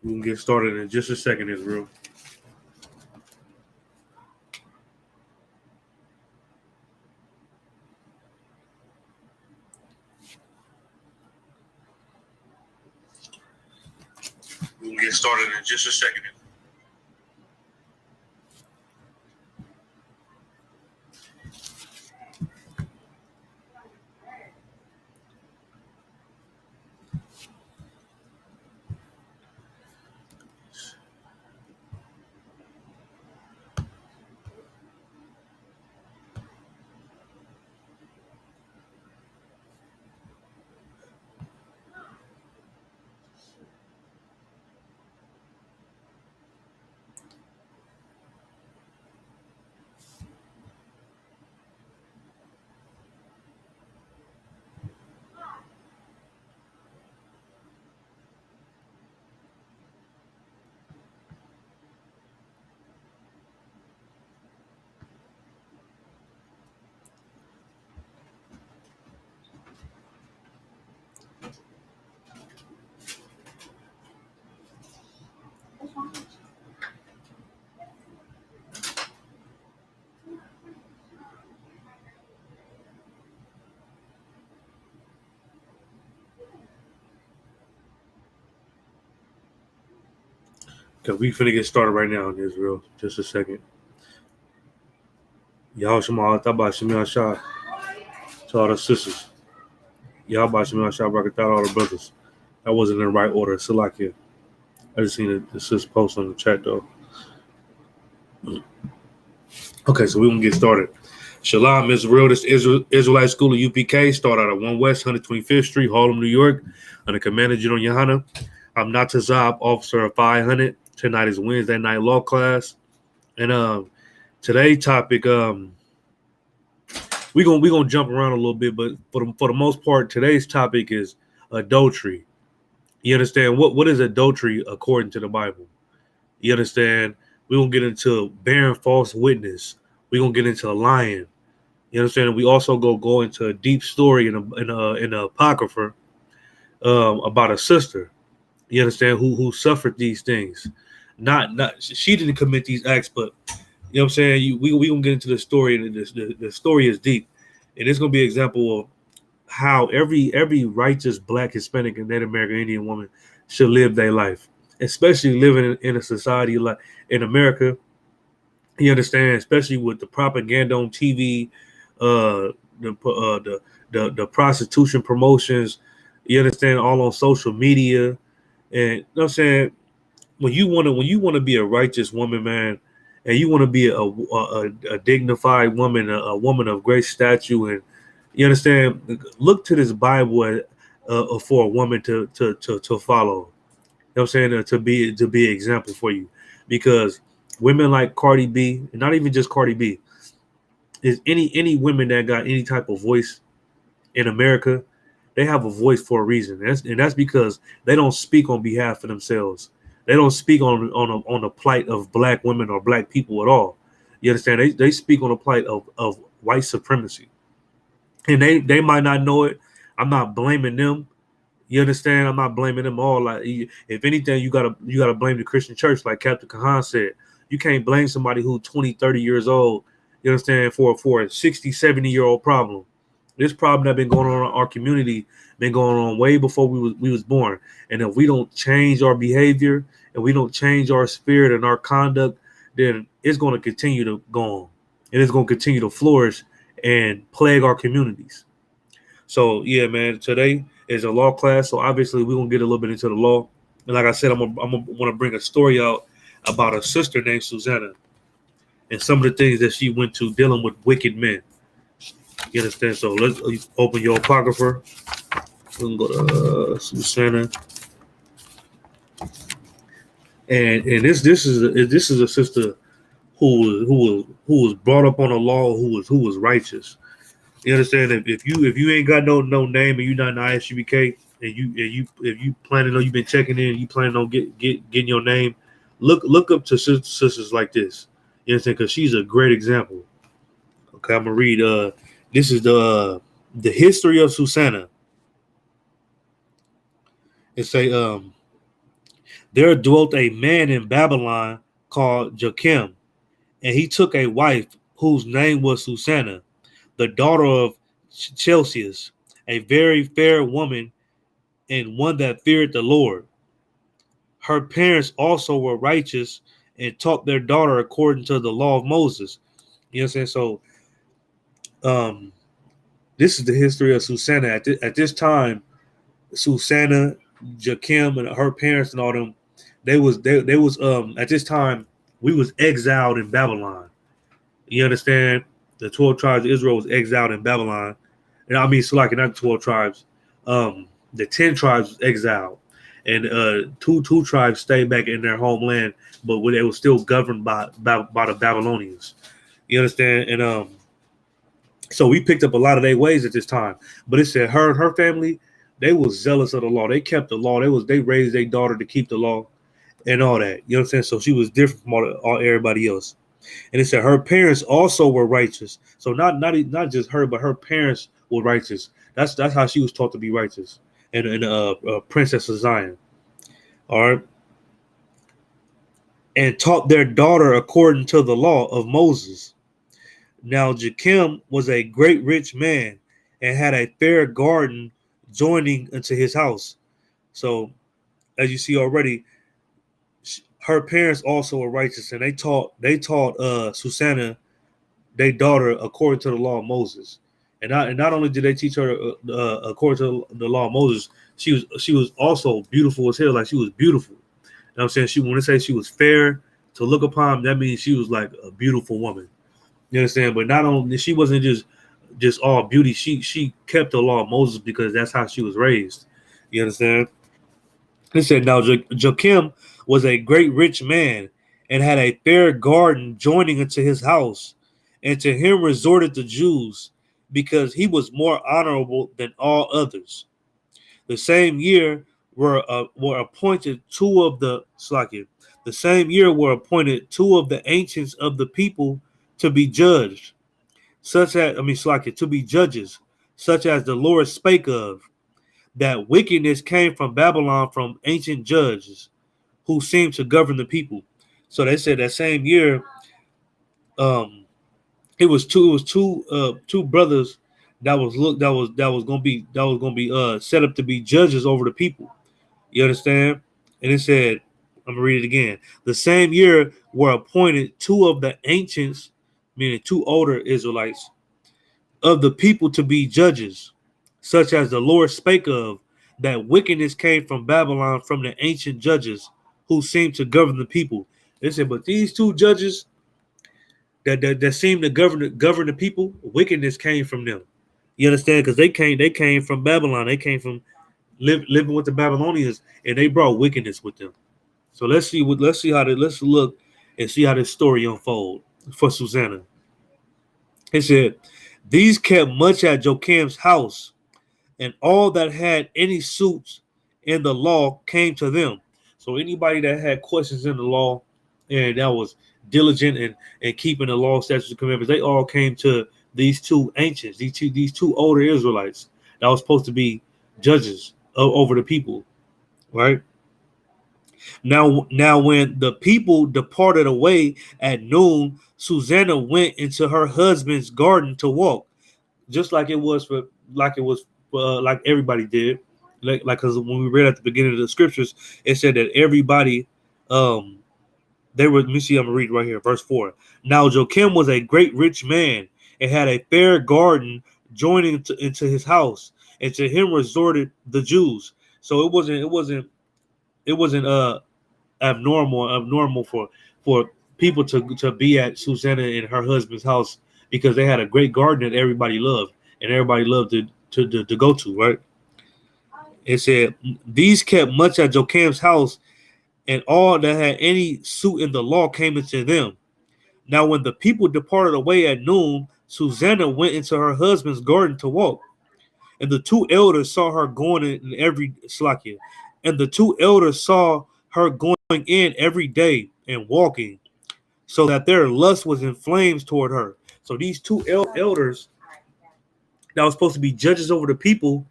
We can get started in just a second, Israel. We can get started in just a second. Okay, we finna get started right now in Israel. Just a second. Y'all Shema Taba Shemi Shah to all the sisters. Y'all by Shemi Shah Brakatah all the brothers. That wasn't in the right order. Salakia. I just seen the sis post on the chat though. Okay, so we're gonna get started. Shalom, Israel. This Israelite School of UPK. Start out at 1 West 125th Street, Harlem, New York. Under Commander General Yohana. I'm Natazab, Officer of 500. Tonight is Wednesday night law class. And today's topic, we're gonna jump around a little bit, but for the most part, today's topic is adultery. You understand what is adultery according to the Bible? You understand? We're gonna get into bearing false witness. We're gonna get into lying. You understand? We also go into a deep story in the Apocrypha about a sister. You understand who suffered these things? Not she didn't commit these acts, but you know what I'm saying. We gonna get into the story, and the story is deep, and it's gonna be an example of how every righteous Black, Hispanic, and Native American Indian woman should live their life, especially living in a society like in America. You understand, especially with the propaganda on TV, the prostitution promotions. You understand, all on social media, and you know what I'm saying. When you want to be a righteous woman, man, and you want to be a dignified woman, a woman of great stature, and you understand, look to this Bible for a woman to follow. You know what I'm saying? To be an example for you, because women like Cardi B, and not even just Cardi B, is any women that got any type of voice in America, they have a voice for a reason, and that's because they don't speak on behalf of themselves. They don't speak on the plight of Black women or Black people at all. You understand? They speak on the plight of white supremacy, and they might not know it. I'm not blaming them. You understand? I'm not blaming them all. Like, if anything, you gotta blame the Christian church, like Captain Kahan said. You can't blame somebody who's 20, 30 years old, you understand, for a 60, 70-year-old problem. This problem that been going on in our community been going on way before we was born. And if we don't change our behavior and we don't change our spirit and our conduct, then it's going to continue to go on. And it's going to continue to flourish and plague our communities. So, yeah, man, today is a law class. So, obviously, we're going to get a little bit into the law. And like I said, I'm gonna want to bring a story out about a sister named Susanna and some of the things that she went to dealing with wicked men. You understand? So let's open your Apocrypha. We can go to Susanna, and this is a sister who was brought up on a law, who was righteous. You understand? If you ain't got no name and you're not in the ISUBK, and you planning on, you've been checking in, you planning on getting your name, look up to sisters like this. You understand? Because she's a great example. Okay, I'm gonna read. This is the history of Susanna. It say There dwelt a man in Babylon called Joachim, and he took a wife whose name was Susanna, the daughter of Chelcias, a very fair woman and one that feared the Lord. Her parents also were righteous and taught their daughter according to the law of Moses. You know what I'm saying? So, um, this is the history of Susanna. At this time, Susanna, Joachim, and her parents and all them, they was at this time we was exiled in Babylon. You understand? The 12 tribes of Israel was exiled in Babylon. And I mean, so like not 12 tribes. The 10 tribes was exiled. And two tribes stayed back in their homeland, but they were still governed by the Babylonians. You understand? And so we picked up a lot of their ways at this time. But it said her and her family, they was zealous of the law. They kept the law. They raised their daughter to keep the law and all that. You know what I'm saying? So she was different from all everybody else. And it said her parents also were righteous. So not just her, but her parents were righteous. That's how she was taught to be righteous. And Princess of Zion. All right. And taught their daughter according to the law of Moses. Now Joachim was a great rich man and had a fair garden joining into his house. So as you see already, her parents also were righteous, and they taught Susanna, their daughter, according to the law of Moses. And not only did they teach her according to the law of Moses, she was also beautiful as hell. Like she was beautiful. You know what I'm saying? When they say she was fair to look upon, that means she was like a beautiful woman. You understand? But not only she wasn't just all beauty. She kept the law of Moses because that's how she was raised. You understand? He said, now Joachim was a great rich man and had a fair garden joining into his house, and to him resorted the Jews because he was more honorable than all others. The same year were appointed two of the ancients of the people to be judged, to be judges, such as the Lord spake of, that wickedness came from Babylon from ancient judges who seemed to govern the people. So they said that same year, it was two brothers that was gonna be set up to be judges over the people. You understand? And it said, I'm gonna read it again. The same year were appointed two of the ancients, meaning two older Israelites, of the people to be judges, such as the Lord spake of, that wickedness came from Babylon from the ancient judges who seemed to govern the people. They said, but these two judges that seemed to govern the people, wickedness came from them. You understand? Because they came from Babylon. They came from living with the Babylonians, and they brought wickedness with them. So let's look and see how this story unfold for Susanna. It said, these kept much at Joachim's house, and all that had any suits in the law came to them. So anybody that had questions in the law and that was diligent and keeping the law, statutes, and commandments, they all came to these two ancients, these two older Israelites that was supposed to be judges over the people, right? Now when the people departed away at noon, Susanna went into her husband's garden to walk, just like it was like everybody did. Like because when we read at the beginning of the scriptures, it said that everybody they were. Let me see. I'm gonna read right here, verse 4. Now Joachim was a great rich man and had a fair garden joining into his house, and to him resorted the Jews. So it wasn't abnormal for people to be at Susanna and her husband's house, because they had a great garden that everybody loved and everybody loved to go to, right? It said, these kept much at Joachim's house, and all that had any suit in the law came into them. Now when the people departed away at noon, Susanna went into her husband's garden to walk. And the two elders saw her going in every slakia. And the two elders saw her going in every day and walking, so that their lust was in flames toward her. So these two elders that was supposed to be judges over the people,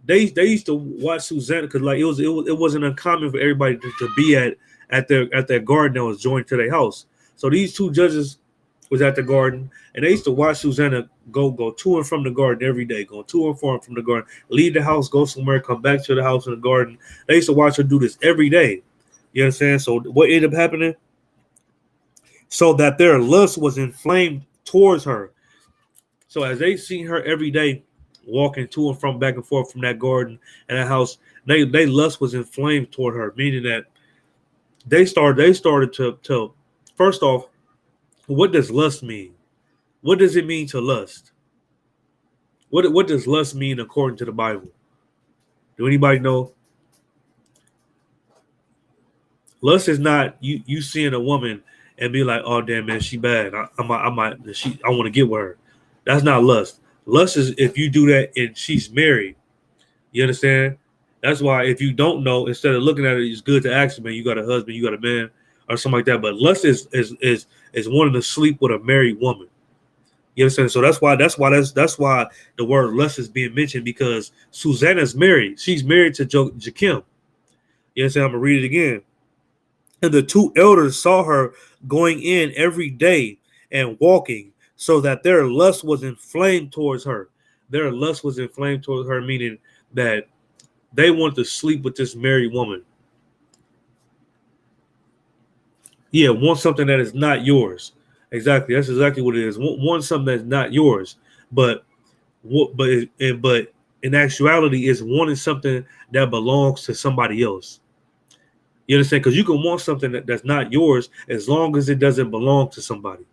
they used to watch Susanna because like it wasn't uncommon for everybody to be at their garden that was joined to their house. So these two judges was at the garden, and they used to watch Susanna go to and from the garden every day, go to and from the garden, leave the house, go somewhere, come back to the house in the garden. They used to watch her do this every day. You understand? So what ended up happening? So that their lust was inflamed towards her. So as they seen her every day walking to and from back and forth from that garden and that house, they lust was inflamed toward her, meaning that they started to first off, what does lust mean? What does it mean to lust? What does lust mean according to the Bible? Do anybody know? Lust is not you seeing a woman and be like, oh damn man, she bad. I want to get with her. That's not lust. Lust is if you do that and she's married. You understand? That's why if you don't know, instead of looking at it, it's good to ask, man, you got a husband, you got a man, or something like that. But lust is wanting to sleep with a married woman. You understand? So that's why the word lust is being mentioned, because Susanna's married. She's married to Joachim. You understand? I'm gonna read it again. And the two elders saw her going in every day and walking, so that their lust was inflamed towards her. Their lust was inflamed towards her, meaning that they want to sleep with this married woman. Yeah, want something that is not yours. Exactly. That's exactly what it is. Want something that's not yours. But in actuality, it's wanting something that belongs to somebody else. You understand? Because you can want something that's not yours as long as it doesn't belong to somebody.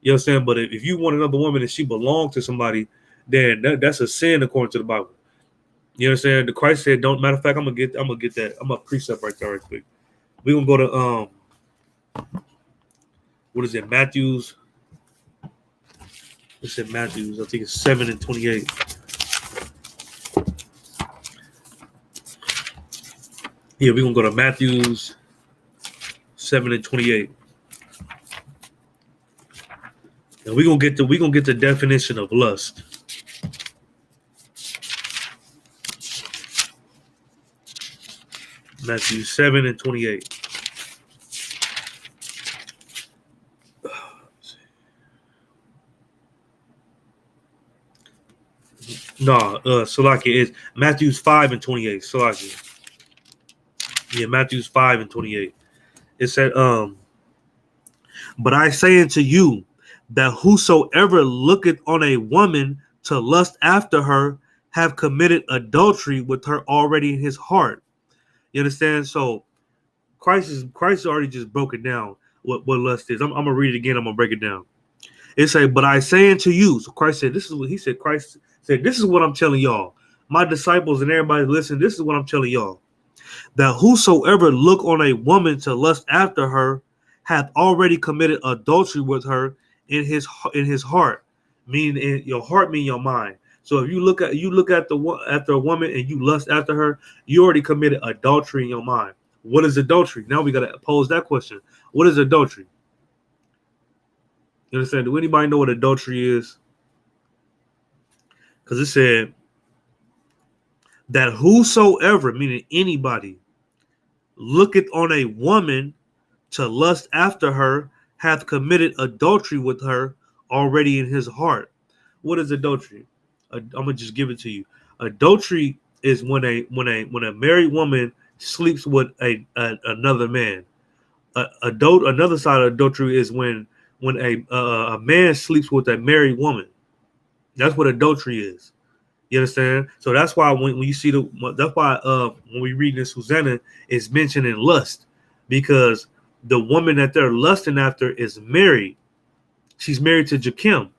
You understand? But if you want another woman and she belongs to somebody, then that's a sin according to the Bible. You understand? The Christ said, "Don't." Matter of fact, I'm gonna get that. I'm gonna precept right there, right quick. We're gonna go to what is it? Matthew's. It's in Matthew's. I think it's 7:28. Yeah, we're gonna go to Matthew's 7:28. And we're gonna get the definition of lust. Matthew 7:28. No, Salakia is Matthew's 5:28. Salakia. Yeah, Matthew's 5:28. It said, but I say unto you that whosoever looketh on a woman to lust after her have committed adultery with her already in his heart. You understand? So Christ already just broke it down what lust is. I'm gonna read it again. I'm gonna break it down. It say, but I say unto you. So Christ said, this is what he said. Christ said, this is what I'm telling y'all, my disciples and everybody listen. This is what I'm telling y'all, that whosoever look on a woman to lust after her hath already committed adultery with her in his heart, meaning in your heart, meaning your mind. So if you look after a woman and you lust after her, you already committed adultery in your mind. What is adultery? Now we gotta pose that question. What is adultery? You understand? Do anybody know what adultery is? Because it said that whosoever, meaning anybody, looketh on a woman to lust after her hath committed adultery with her already in his heart. What is adultery? I'm gonna just give it to you. Adultery is when a married woman sleeps with another man. Another side of adultery is when a man sleeps with a married woman. That's what adultery is. You understand? So that's why when you see that's why when we read in Susanna, it's mentioned in lust, because the woman that they're lusting after is married. She's married to Joachim.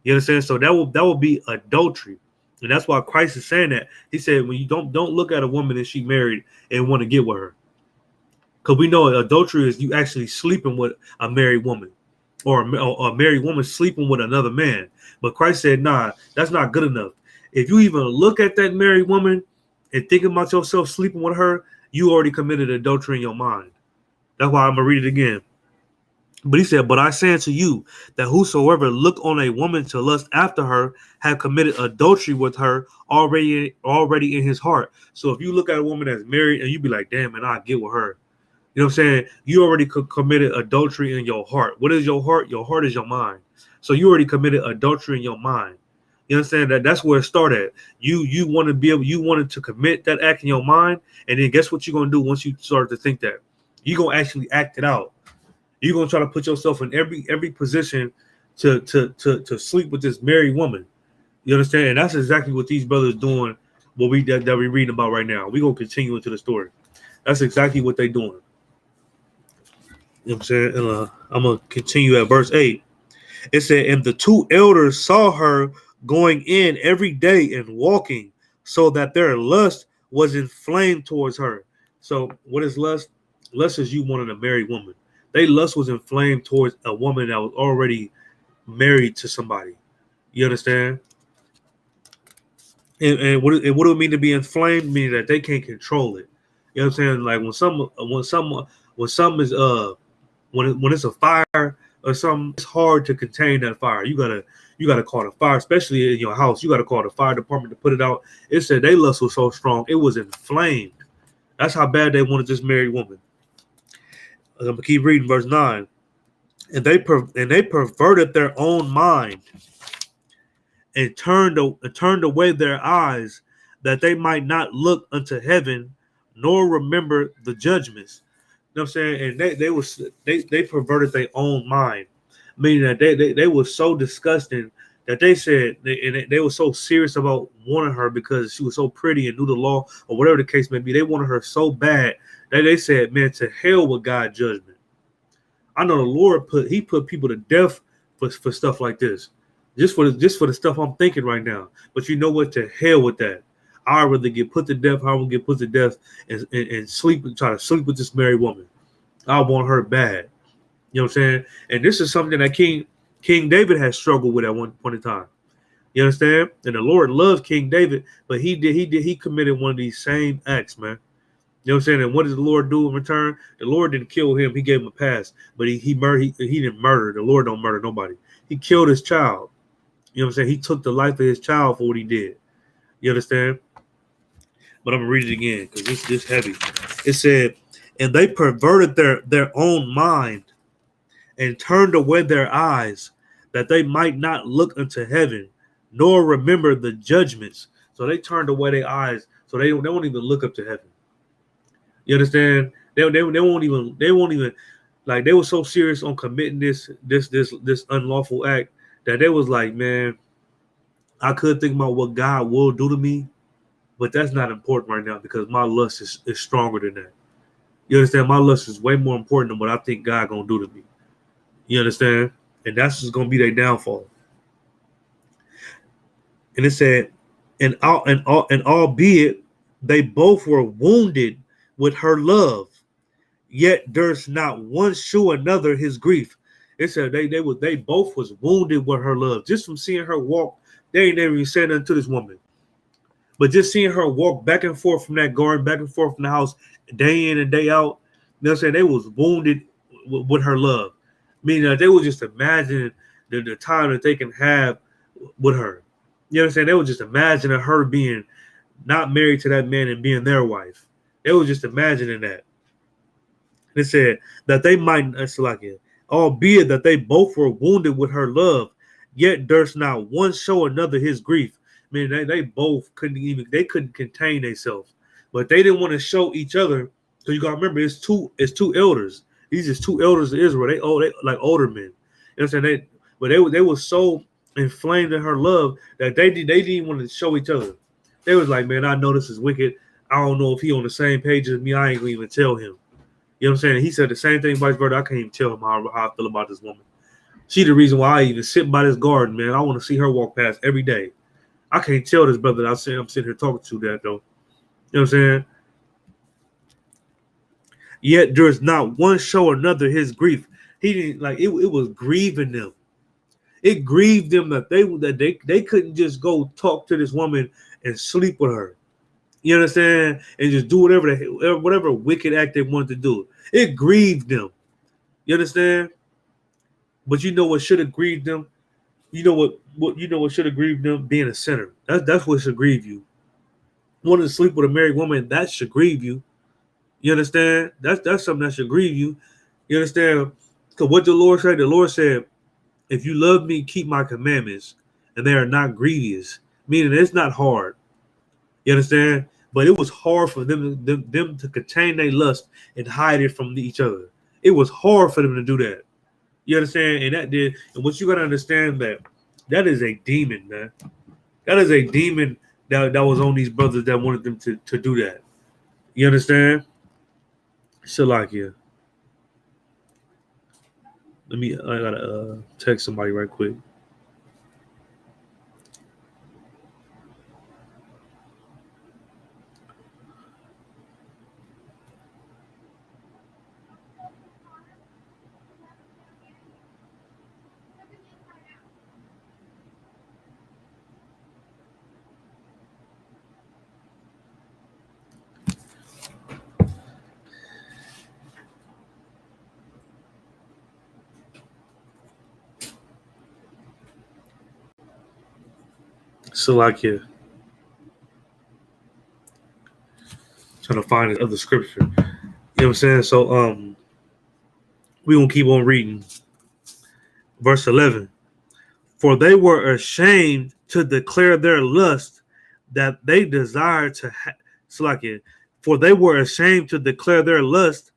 You understand? So that will be adultery. And that's why Christ is saying that. He said, when you don't look at a woman and she married and want to get with her. Because we know adultery is you actually sleeping with a married woman, or a married woman sleeping with another man. But Christ said, nah, that's not good enough. If you even look at that married woman and think about yourself sleeping with her, you already committed adultery in your mind. That's why I'm going to read it again. But he said, but I say unto you that whosoever look on a woman to lust after her have committed adultery with her already in his heart. So if you look at a woman that's married and you be like, damn, man, I'll get with her. You know what I'm saying? You already committed adultery in your heart. What is your heart? Your heart is your mind. So you already committed adultery in your mind. You understand that's where it started. You want to be able, you wanted to commit that act in your mind, and then guess what you're gonna do once you start to think that? You're gonna actually act it out. You're gonna try to put yourself in every position to sleep with this married woman. You understand? And that's exactly what these brothers doing. What that we're reading about right now. We're gonna continue into the story. That's exactly what they're doing. You know what I'm saying? And I'm going to continue at verse 8. It said, and the two elders saw her going in every day and walking, so that their lust was inflamed towards her. So what is lust? Lust is you wanting a married woman. They lust was inflamed towards a woman that was already married to somebody. You understand? And what do it mean to be inflamed? Meaning that they can't control it. You know what I'm saying? Like when something is when it's a fire or something, it's hard to contain that fire. You gotta call the fire, especially in your house. You gotta call the fire department to put it out. It said they lust was so strong, it was inflamed. That's how bad they wanted this married woman. I'm gonna keep reading verse 9. And they perverted their own mind and turned away their eyes, that they might not look unto heaven, nor remember the judgments. You know what I'm saying? And they perverted their own mind, meaning that they were so disgusting that they said they were so serious about wanting her because she was so pretty and knew the law or whatever the case may be. They wanted her so bad that they said, man, to hell with God's judgment. I know the Lord put people to death for stuff like this, just for the stuff I'm thinking right now. But you know what? To hell with that. I'd rather get put to death. I would get put to death and sleep and try to sleep with this married woman. I want her bad. You know what I'm saying? And this is something that King David has struggled with at one point in time. You understand? And the Lord loved King David, but he committed one of these same acts, man. You know what I'm saying? And what did the Lord do in return? The Lord didn't kill him. He gave him a pass, but he didn't murder. The Lord don't murder nobody. He killed his child. You know what I'm saying? He took the life of his child for what he did. You understand? But I'm going to read it again because it's this heavy. It said, and they perverted their own mind and turned away their eyes, that they might not look unto heaven, nor remember the judgments. So they turned away their eyes, so they won't even look up to heaven. You understand? They won't even like, they were so serious on committing this unlawful act that they was like, man, I could think about what God will do to me, but that's not important right now because my lust is stronger than that. You understand? My lust is way more important than what I think God gonna do to me. You understand? And that's just gonna be their downfall. And it said, and albeit they both were wounded with her love, yet durst not one show another his grief. It said they both was wounded with her love. Just from seeing her walk, they ain't never even said nothing to this woman. But just seeing her walk back and forth from that garden, back and forth from the house, day in and day out, you know what I'm saying? They was wounded with her love. Meaning that they were just imagining the time that they can have with her. You know what I'm saying? They were just imagining her being not married to that man and being their wife. They were just imagining that. It said that they might, albeit that they both were wounded with her love, yet durst not one show another his grief. I mean, they both couldn't contain themselves, but they didn't want to show each other. So you gotta remember, it's two elders. These is two elders of Israel. They like older men. You know what I'm saying? They were so inflamed in her love that they didn't want to show each other. They was like, man, I know this is wicked. I don't know if he on the same page as me. I ain't gonna even tell him. You know what I'm saying? He said the same thing, vice versa. I can't even tell him how I feel about this woman. She the reason why I even sit by this garden, man. I want to see her walk past every day. I can't tell this brother that I'm sitting here talking to that though. You know what I'm saying? Yet there is not one show another his grief. He didn't like it was grieving them. It grieved them that they couldn't just go talk to this woman and sleep with her. You understand? And just do whatever wicked act they wanted to do. It grieved them. You understand? But you know what should have grieved them? What should have grieved them? Being a sinner. That's what should grieve you. Wanting to sleep with a married woman, that should grieve you. You understand? That's something that should grieve you. You understand? Because what the Lord said, if you love me, keep my commandments, and they are not grievous. Meaning it's not hard. You understand? But it was hard for them to contain their lust and hide it from each other. It was hard for them to do that. You understand? And what you gotta understand that is a demon, man. That is a demon that was on these brothers that wanted them to do that. You understand? Shalakia. I gotta text somebody right quick. Shalakia. Trying to find other scripture. You know what I'm saying? So we gonna keep on reading. Verse 11. For they were ashamed to declare their lust that they desired to for they were ashamed to declare their lust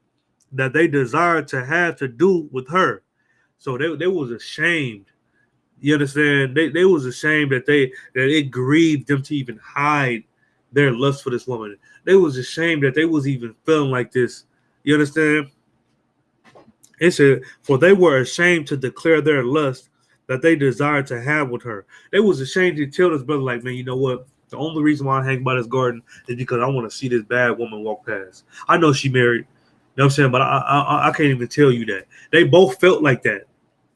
that they desired to have to do with her. So they was ashamed. You understand? They was ashamed that it grieved them to even hide their lust for this woman. They was ashamed that they was even feeling like this. You understand? It said, for they were ashamed to declare their lust that they desired to have with her. They was ashamed to tell this brother, like, man, you know what? The only reason why I hang by this garden is because I want to see this bad woman walk past. I know she married. You know what I'm saying? But I can't even tell you that. They both felt like that.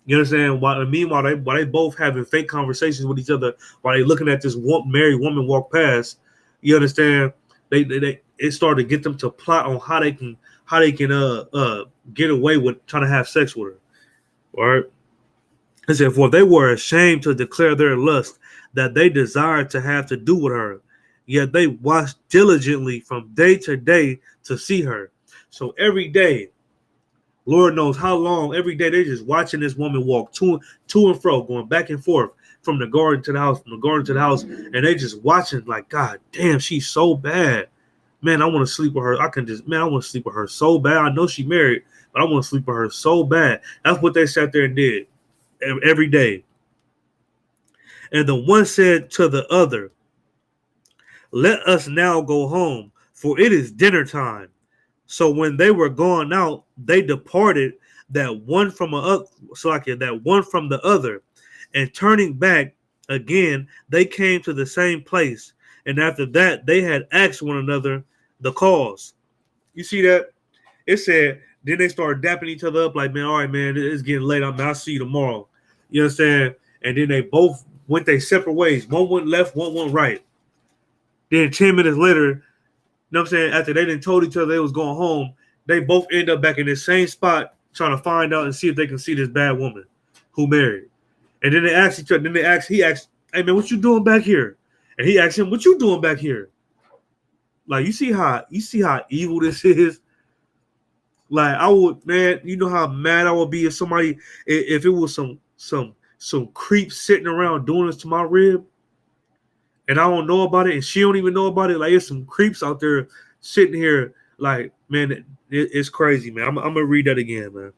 You understand? Meanwhile, they both having fake conversations with each other while they looking at this married woman walk past. You understand? It started to get them to plot on how they can get away with trying to have sex with her. All right. It said, for they were ashamed to declare their lust that they desired to have to do with her, yet they watched diligently from day to day to see her. So every day, Lord knows how long, every day they're just watching this woman walk to and fro, going back and forth from the garden to the house, and they just watching like, God damn, she's so bad. Man, I want to sleep with her. I want to sleep with her so bad. I know she married, but I want to sleep with her so bad. That's what they sat there and did every day. And the one said to the other, let us now go home, for it is dinner time. So when they were gone out, they departed, that one from the other, and turning back again, they came to the same place. And after that, they had asked one another the cause. You see that? It said, then they started dapping each other up like, man, all right, man, it's getting late. I'll see you tomorrow. You understand? And then they both went their separate ways. One went left, one went right. Then 10 minutes later, you know what I'm saying, after they didn't told each other they was going home, they both end up back in the same spot trying to find out and see if they can see this bad woman who married. And then they asked each other, he asked, hey, man, what you doing back here? And he asked him, what you doing back here? Like, you see how evil this is? Like, I would, man, you know how mad I would be if it was some creep sitting around doing this to my rib, and I don't know about it, and she don't even know about it. Like, there's some creeps out there sitting here. Like, man, it's crazy, man. I'm gonna read that again, man.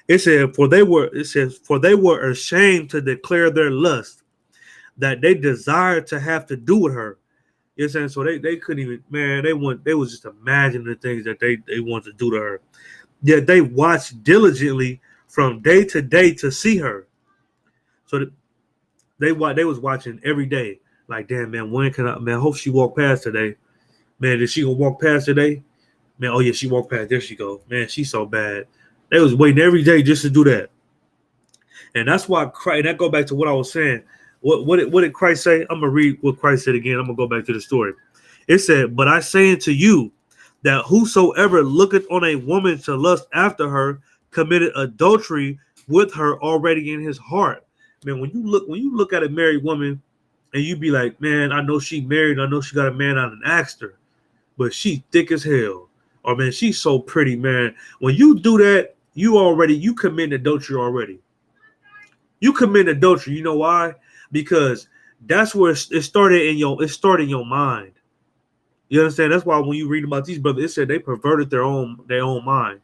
It said, for they were ashamed to declare their lust that they desired to have to do with her. You know what I'm saying? So they couldn't even, man, they was just imagining the things that they wanted to do to her. Yet they watched diligently from day to day to see her. So they was watching every day. Like, damn, man, when can I, man, hope she walk past today. Man, is she gonna walk past today? Man, oh yeah, she walked past. There she go. Man, she's so bad. They was waiting every day just to do that. And that's why Christ, that go back to what I was saying. What did Christ say? I'm gonna read what Christ said again. I'm gonna go back to the story. It said, but I say unto you that whosoever looketh on a woman to lust after her committed adultery with her already in his heart. Man, when you look at a married woman and you be like, man, I know she married, I know she got a man out and asked her, but she thick as hell. Or man, she's so pretty, man. When you do that, you commit adultery already. You commit adultery. You know why? Because that's where it started in your mind. You understand? That's why when you read about these brothers, it said they perverted their own mind.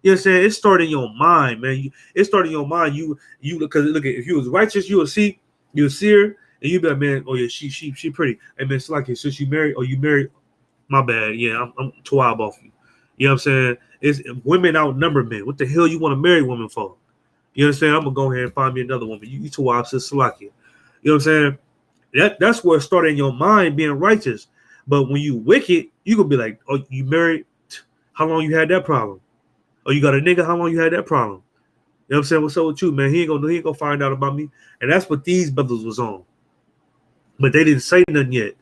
You know what I'm saying? It started in your mind, man. It started in your mind. You because look at if you was righteous, you'll see her, and you be like, man, oh yeah, she pretty. And man, it's like since you married, or you married, my bad. Yeah, I'm 12 off you. You know what I'm saying? It's women outnumber men. What the hell you want to marry women for? You understand? I'm gonna go ahead and find me another woman. You 12 sis Salakia. You know what I'm saying? That's where it started in your mind being righteous. But when you wicked, you gonna be like, oh, you married? How long you had that problem? Oh, you got a nigga? How long you had that problem? You know what I'm saying? What's up with you, man? He ain't gonna find out about me. And that's what these brothers was on. But they didn't say nothing yet.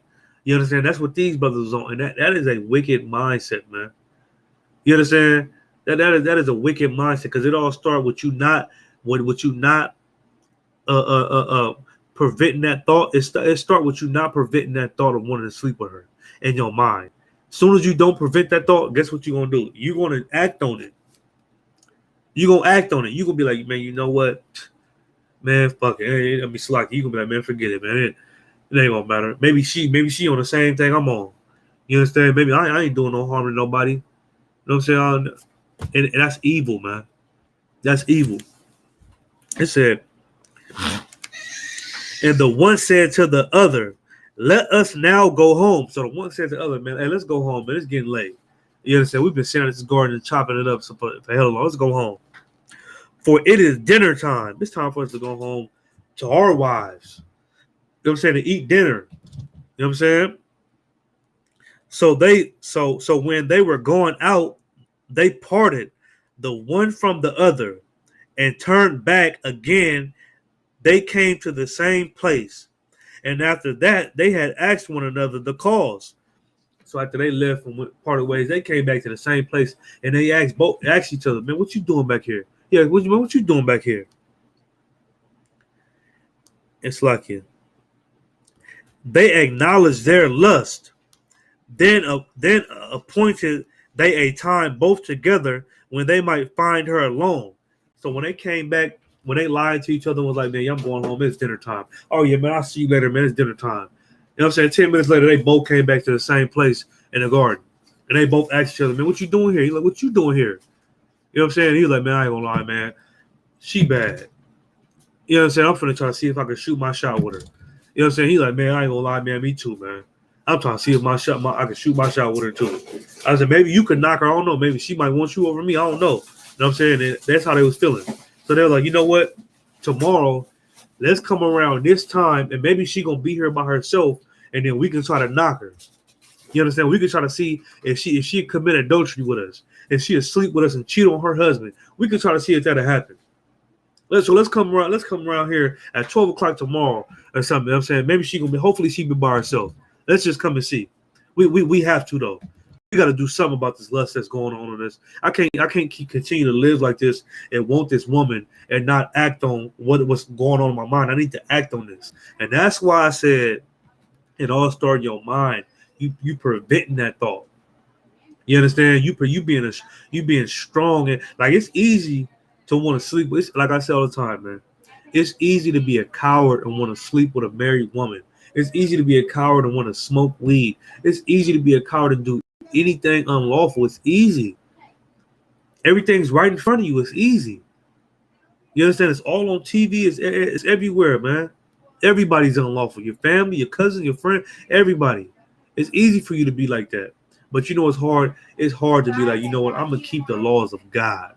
You understand? That's what these brothers was on. And that is a wicked mindset, man. You understand? That is a wicked mindset because it all started with you not preventing that thought. It start with you not preventing that thought of wanting to sleep with her in your mind. As soon as you don't prevent that thought, guess what you're gonna do? You're gonna act on it. You're gonna act on it. You're gonna be like, man, you know what? Man, fuck it. Let me slack. You gonna be like, man, forget it, man. It ain't gonna matter. Maybe she on the same thing I'm on. You understand? Maybe I ain't doing no harm to nobody. You know what I'm saying? And that's evil, man. That's evil. It said, and the one said to the other, let us now go home. So the one said to the other, man, hey, let's go home, man. It's getting late. You understand? We've been sitting in this garden and chopping it up for hell long. Let's go home. For it is dinner time. It's time for us to go home to our wives. You know what I'm saying? To eat dinner. You know what I'm saying? So when they were going out, they parted the one from the other and turned back again. They came to the same place. And after that, they had asked one another the cause. So after they left and went parted ways, they came back to the same place and they asked each other, man, what you doing back here? Yeah, what you doing back here? It's like it. They acknowledged their lust. Then appointed they a time both together when they might find her alone. So when they came back, when they lied to each other and was like, man, I'm going home, it's dinner time. Oh yeah, man, I'll see you later, man, it's dinner time. You know what I'm saying? 10 minutes later, they both came back to the same place in the garden. And they both asked each other, man, what you doing here? He's like, what you doing here? You know what I'm saying? He was like, man, I ain't gonna lie, man. She bad. You know what I'm saying? I'm finna try to see if I can shoot my shot with her. You know what I'm saying? He's like, man, I ain't gonna lie, man, me too, man. I'm trying to see if I can shoot my shot with her too. I said, maybe you could knock her. I don't know. Maybe she might want you over me. I don't know. You know what I'm saying? And that's how they was feeling. So they were like, you know what? Tomorrow, let's come around this time, and maybe she gonna be here by herself, and then we can try to knock her. You understand? We can try to see if she commit adultery with us, if she asleep with us and cheat on her husband. We can try to see if that'll happen. Let's come around here at 12 o'clock tomorrow or something. You know what I'm saying? Maybe she gonna be. Hopefully she be by herself. Let's just come and see. We have to though. We got to do something about this lust that's going on this. I can't continue to live like this and want this woman and not act on what's going on in my mind. I need to act on this, and that's why I said it all started in your mind. You preventing that thought. You understand? You being strong and like it's easy to want to sleep. It's like I say all the time, man. It's easy to be a coward and want to sleep with a married woman. It's easy to be a coward and want to smoke weed. It's easy to be a coward and do anything unlawful. It's easy. Everything's right in front of you. It's easy. You understand? It's all on TV. It's everywhere, man. Everybody's unlawful. Your family, your cousin, your friend, everybody. It's easy for you to be like that. But you know it's hard. It's hard to be like, you know what? I'm going to keep the laws of God.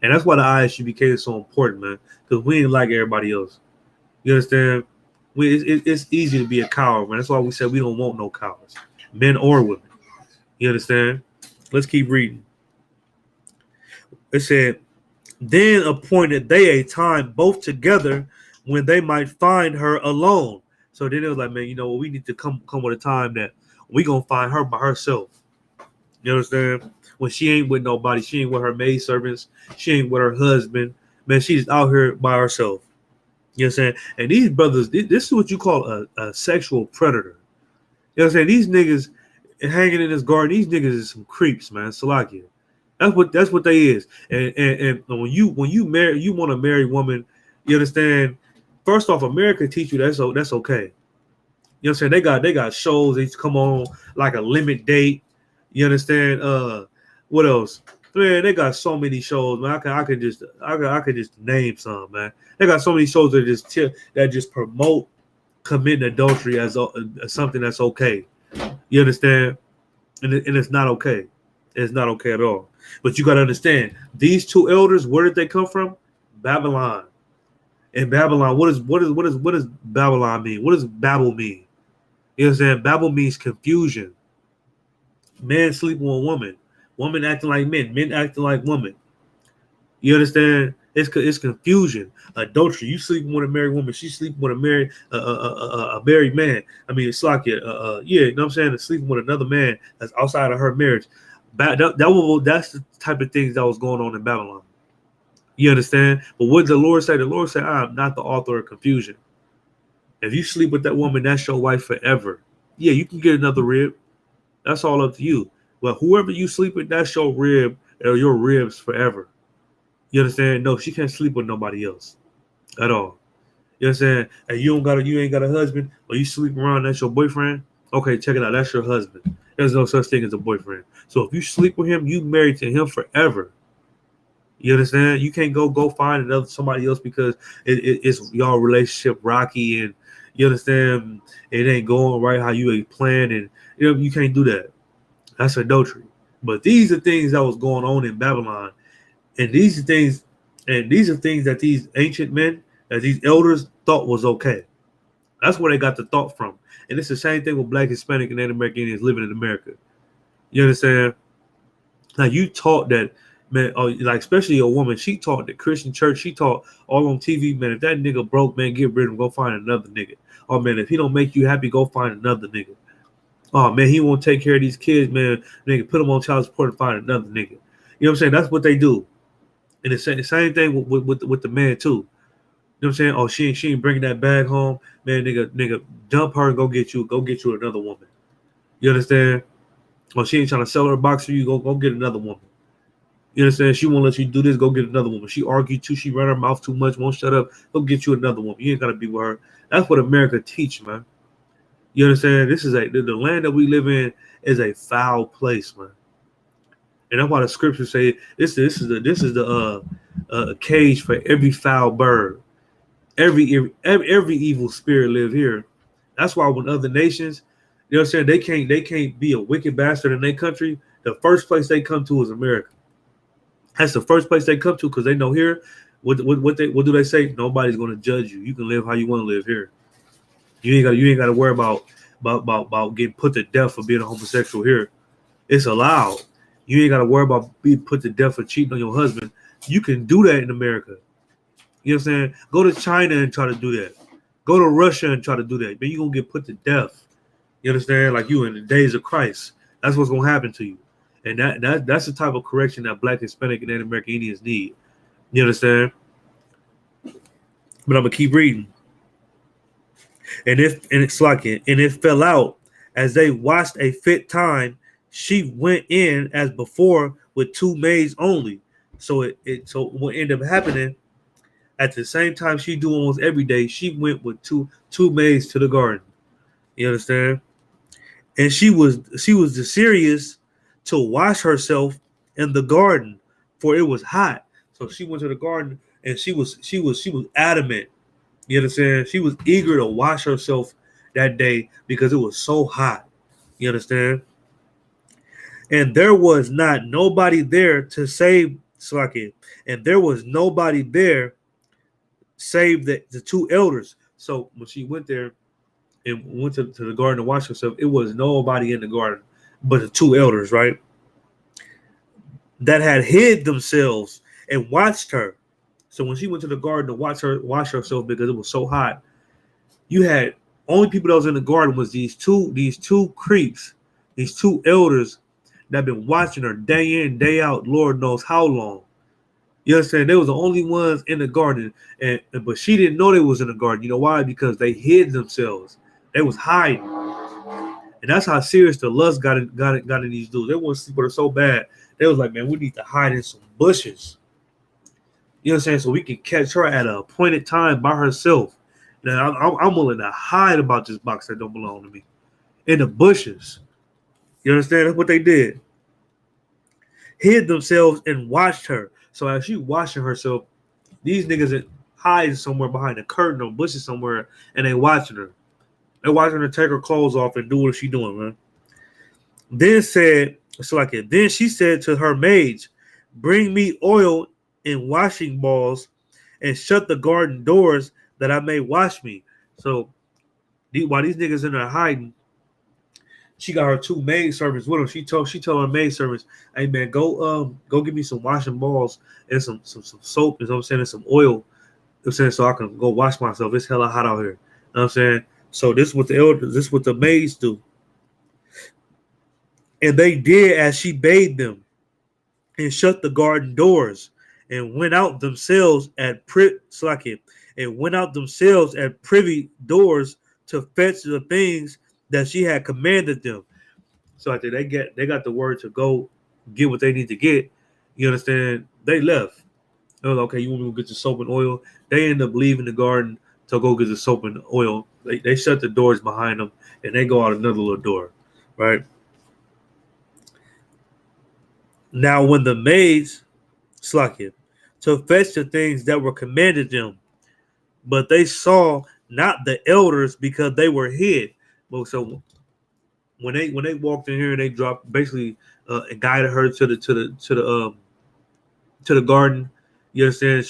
And that's why the ISUBK is so important, man. Because we ain't like everybody else. You understand? It's easy to be a coward, man. That's why we said we don't want no cowards, men or women. You understand? Let's keep reading. It said, then appointed they a time both together when they might find her alone. So then it was like, man, you know what? We need to come with a time that we gonna find her by herself. You understand? When she ain't with nobody, she ain't with her maid servants, she ain't with her husband. Man, she's out here by herself. You know what I'm saying? And these brothers, this is what you call a sexual predator. You know what I'm saying? These niggas hanging in this garden, these niggas is some creeps, man. Salakia. That's what they is. And when you marry, you want to marry a woman, you understand? First off, America teach you that's okay. You know what I'm saying? They got shows they come on like a limit date. You understand? What else? Man, they got so many shows, man. I could just name some, man. They got so many shows that just promote committing adultery as something that's okay. You understand? And it's not okay. It's not okay at all. But you got to understand, these two elders, where did they come from? Babylon. And Babylon, what does Babylon mean? What does Babel mean? You know what I'm saying? Babel means confusion. Man sleeping with woman. Woman acting like men acting like women. You understand? It's confusion. Adultery. You sleeping with a married woman. She sleeping with a married man. I mean, it's like you know what I'm saying? Sleeping with another man that's outside of her marriage. That's the type of things that was going on in Babylon. You understand? But what did the Lord say? The Lord said, I am not the author of confusion. If you sleep with that woman, that's your wife forever. Yeah, you can get another rib. That's all up to you. But whoever you sleep with, that's your rib or your ribs forever. You understand? No, she can't sleep with nobody else at all. You understand? And you ain't got a husband, or you sleep around, that's your boyfriend. Okay, check it out. That's your husband. There's no such thing as a boyfriend. So if you sleep with him, you married to him forever. You understand? You can't go find somebody else because it's y'all relationship rocky and you understand it ain't going right how you ain't planned, and you can't do that. That's adultery. But these are things that was going on in Babylon, and these are things that these ancient men, that these elders thought was okay. That's where they got the thought from. And it's the same thing with Black, Hispanic, and Native American Indians living in America. You understand? Now you taught that, man, like especially a woman, she taught the Christian church, she taught all on TV, man, if that nigga broke, man, get rid of him, go find another nigga. Oh man, if he don't make you happy, go find another nigga. Oh man, he won't take care of these kids, man. Nigga, put them on child support and find another nigga. You know what I'm saying? That's what they do. And it's the same thing with the man too. You know what I'm saying? Oh, she ain't bringing that bag home, man. Nigga, dump her and go get you another woman. You understand? Oh, she ain't trying to sell her box for you. Go get another woman. You understand? She won't let you do this. Go get another woman. She argued too. She run her mouth too much. Won't shut up. Go get you another woman. You ain't gotta be with her. That's what America teach, man. You understand? This is the land that we live in is a foul place, man. And that's why the scriptures say this is the cage for every foul bird. Every evil spirit live here. That's why when other nations, you know what I'm saying, they can't be a wicked bastard in their country. The first place they come to is America. That's the first place they come to because they know here what do they say? Nobody's gonna judge you. You can live how you want to live here. You ain't got to worry about getting put to death for being a homosexual here. It's allowed. You ain't got to worry about being put to death for cheating on your husband. You can do that in America. You know what I'm saying? Go to China and try to do that. Go to Russia and try to do that. But you're going to get put to death. You understand? Like you in the days of Christ. That's what's going to happen to you. And that's the type of correction that Black, Hispanic, and Native American Indians need. You understand? But I'm going to keep reading. And it fell out as they watched a fit time. She went in as before with two maids only. So what ended up happening at the same time she do almost every day, she went with two maids to the garden. You understand? And she was serious to wash herself in the garden, for it was hot. So she went to the garden and she was adamant. You understand? She was eager to wash herself that day because it was so hot. You understand? And there was not nobody there to save Slakin. And there was nobody there save the two elders. So when she went there and went to the garden to wash herself, it was nobody in the garden but the two elders, right? That had hid themselves and watched her. So when she went to the garden to wash herself because it was so hot, you had only people that was in the garden was these two creeps, these two elders that been watching her day in, day out, Lord knows how long. You understand? They was the only ones in the garden, and but she didn't know they was in the garden. You know why? Because they hid themselves. They was hiding, and that's how serious the lust got in these dudes. They want to sleep with her so bad. They was like, man, we need to hide in some bushes. You know what I'm saying? So we can catch her at an appointed time by herself. Now I'm willing to hide about this box that don't belong to me in the bushes. You understand? That's what they did. Hid themselves and watched her. So as she watching herself, these niggas are hiding somewhere behind a curtain or bushes somewhere, and they watching her. They watching her take her clothes off and do what she doing, man. Then she said to her maids, "Bring me oil and washing balls, and shut the garden doors that I may wash me." So while these niggas in there hiding, she got her two maid servants with her. She told her maid servants, "Hey man, go get me some washing balls and some soap, you know what I'm saying, and some oil. You know what I'm saying, so I can go wash myself. It's hella hot out here." You know what I'm saying? So this is what the maids do. And they did as she bade them, and shut the garden doors, and went out themselves at privy doors to fetch the things that she had commanded them. So after they got the word to go get what they need to get, you understand? They left. They was like, okay, you want me to get the soap and oil? They end up leaving the garden to go get the soap and oil. They shut the doors behind them, and they go out another little door, right? Now when the maids to fetch the things that were commanded them, but they saw not the elders because they were hid. Well, so when they walked in here and they dropped basically and guided her to the garden. You understand?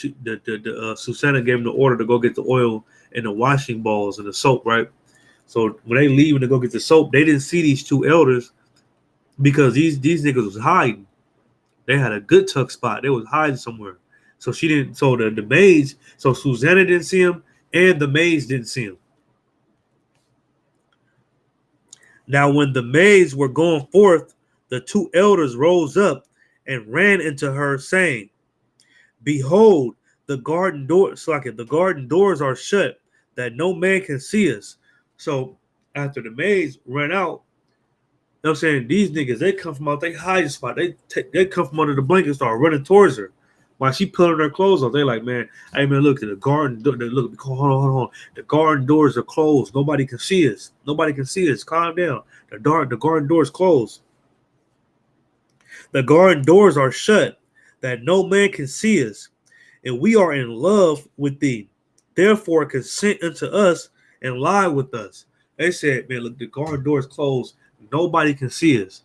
Susanna gave them the order to go get the oil and the washing balls and the soap, right? So when they leave and to go get the soap, they didn't see these two elders because these niggas was hiding. They had a good tuck spot. They was hiding somewhere. So she didn't. So the maids. So Susanna didn't see him, and the maids didn't see him. Now, when the maids were going forth, the two elders rose up and ran into her, saying, "Behold, the garden doors are shut, that no man can see us." So after the maids ran out, you know what I'm saying, these niggas, they come from out they hiding spot. They come from under the blanket, start running towards her. While she pulling her clothes off, they like, man, hey man, look at the garden door. Look, hold on. The garden doors are closed. Nobody can see us. Nobody can see us. Calm down. The garden doors closed. The garden doors are shut, that no man can see us, and we are in love with thee. Therefore, consent unto us and lie with us. They said, man, look, the garden doors closed. Nobody can see us.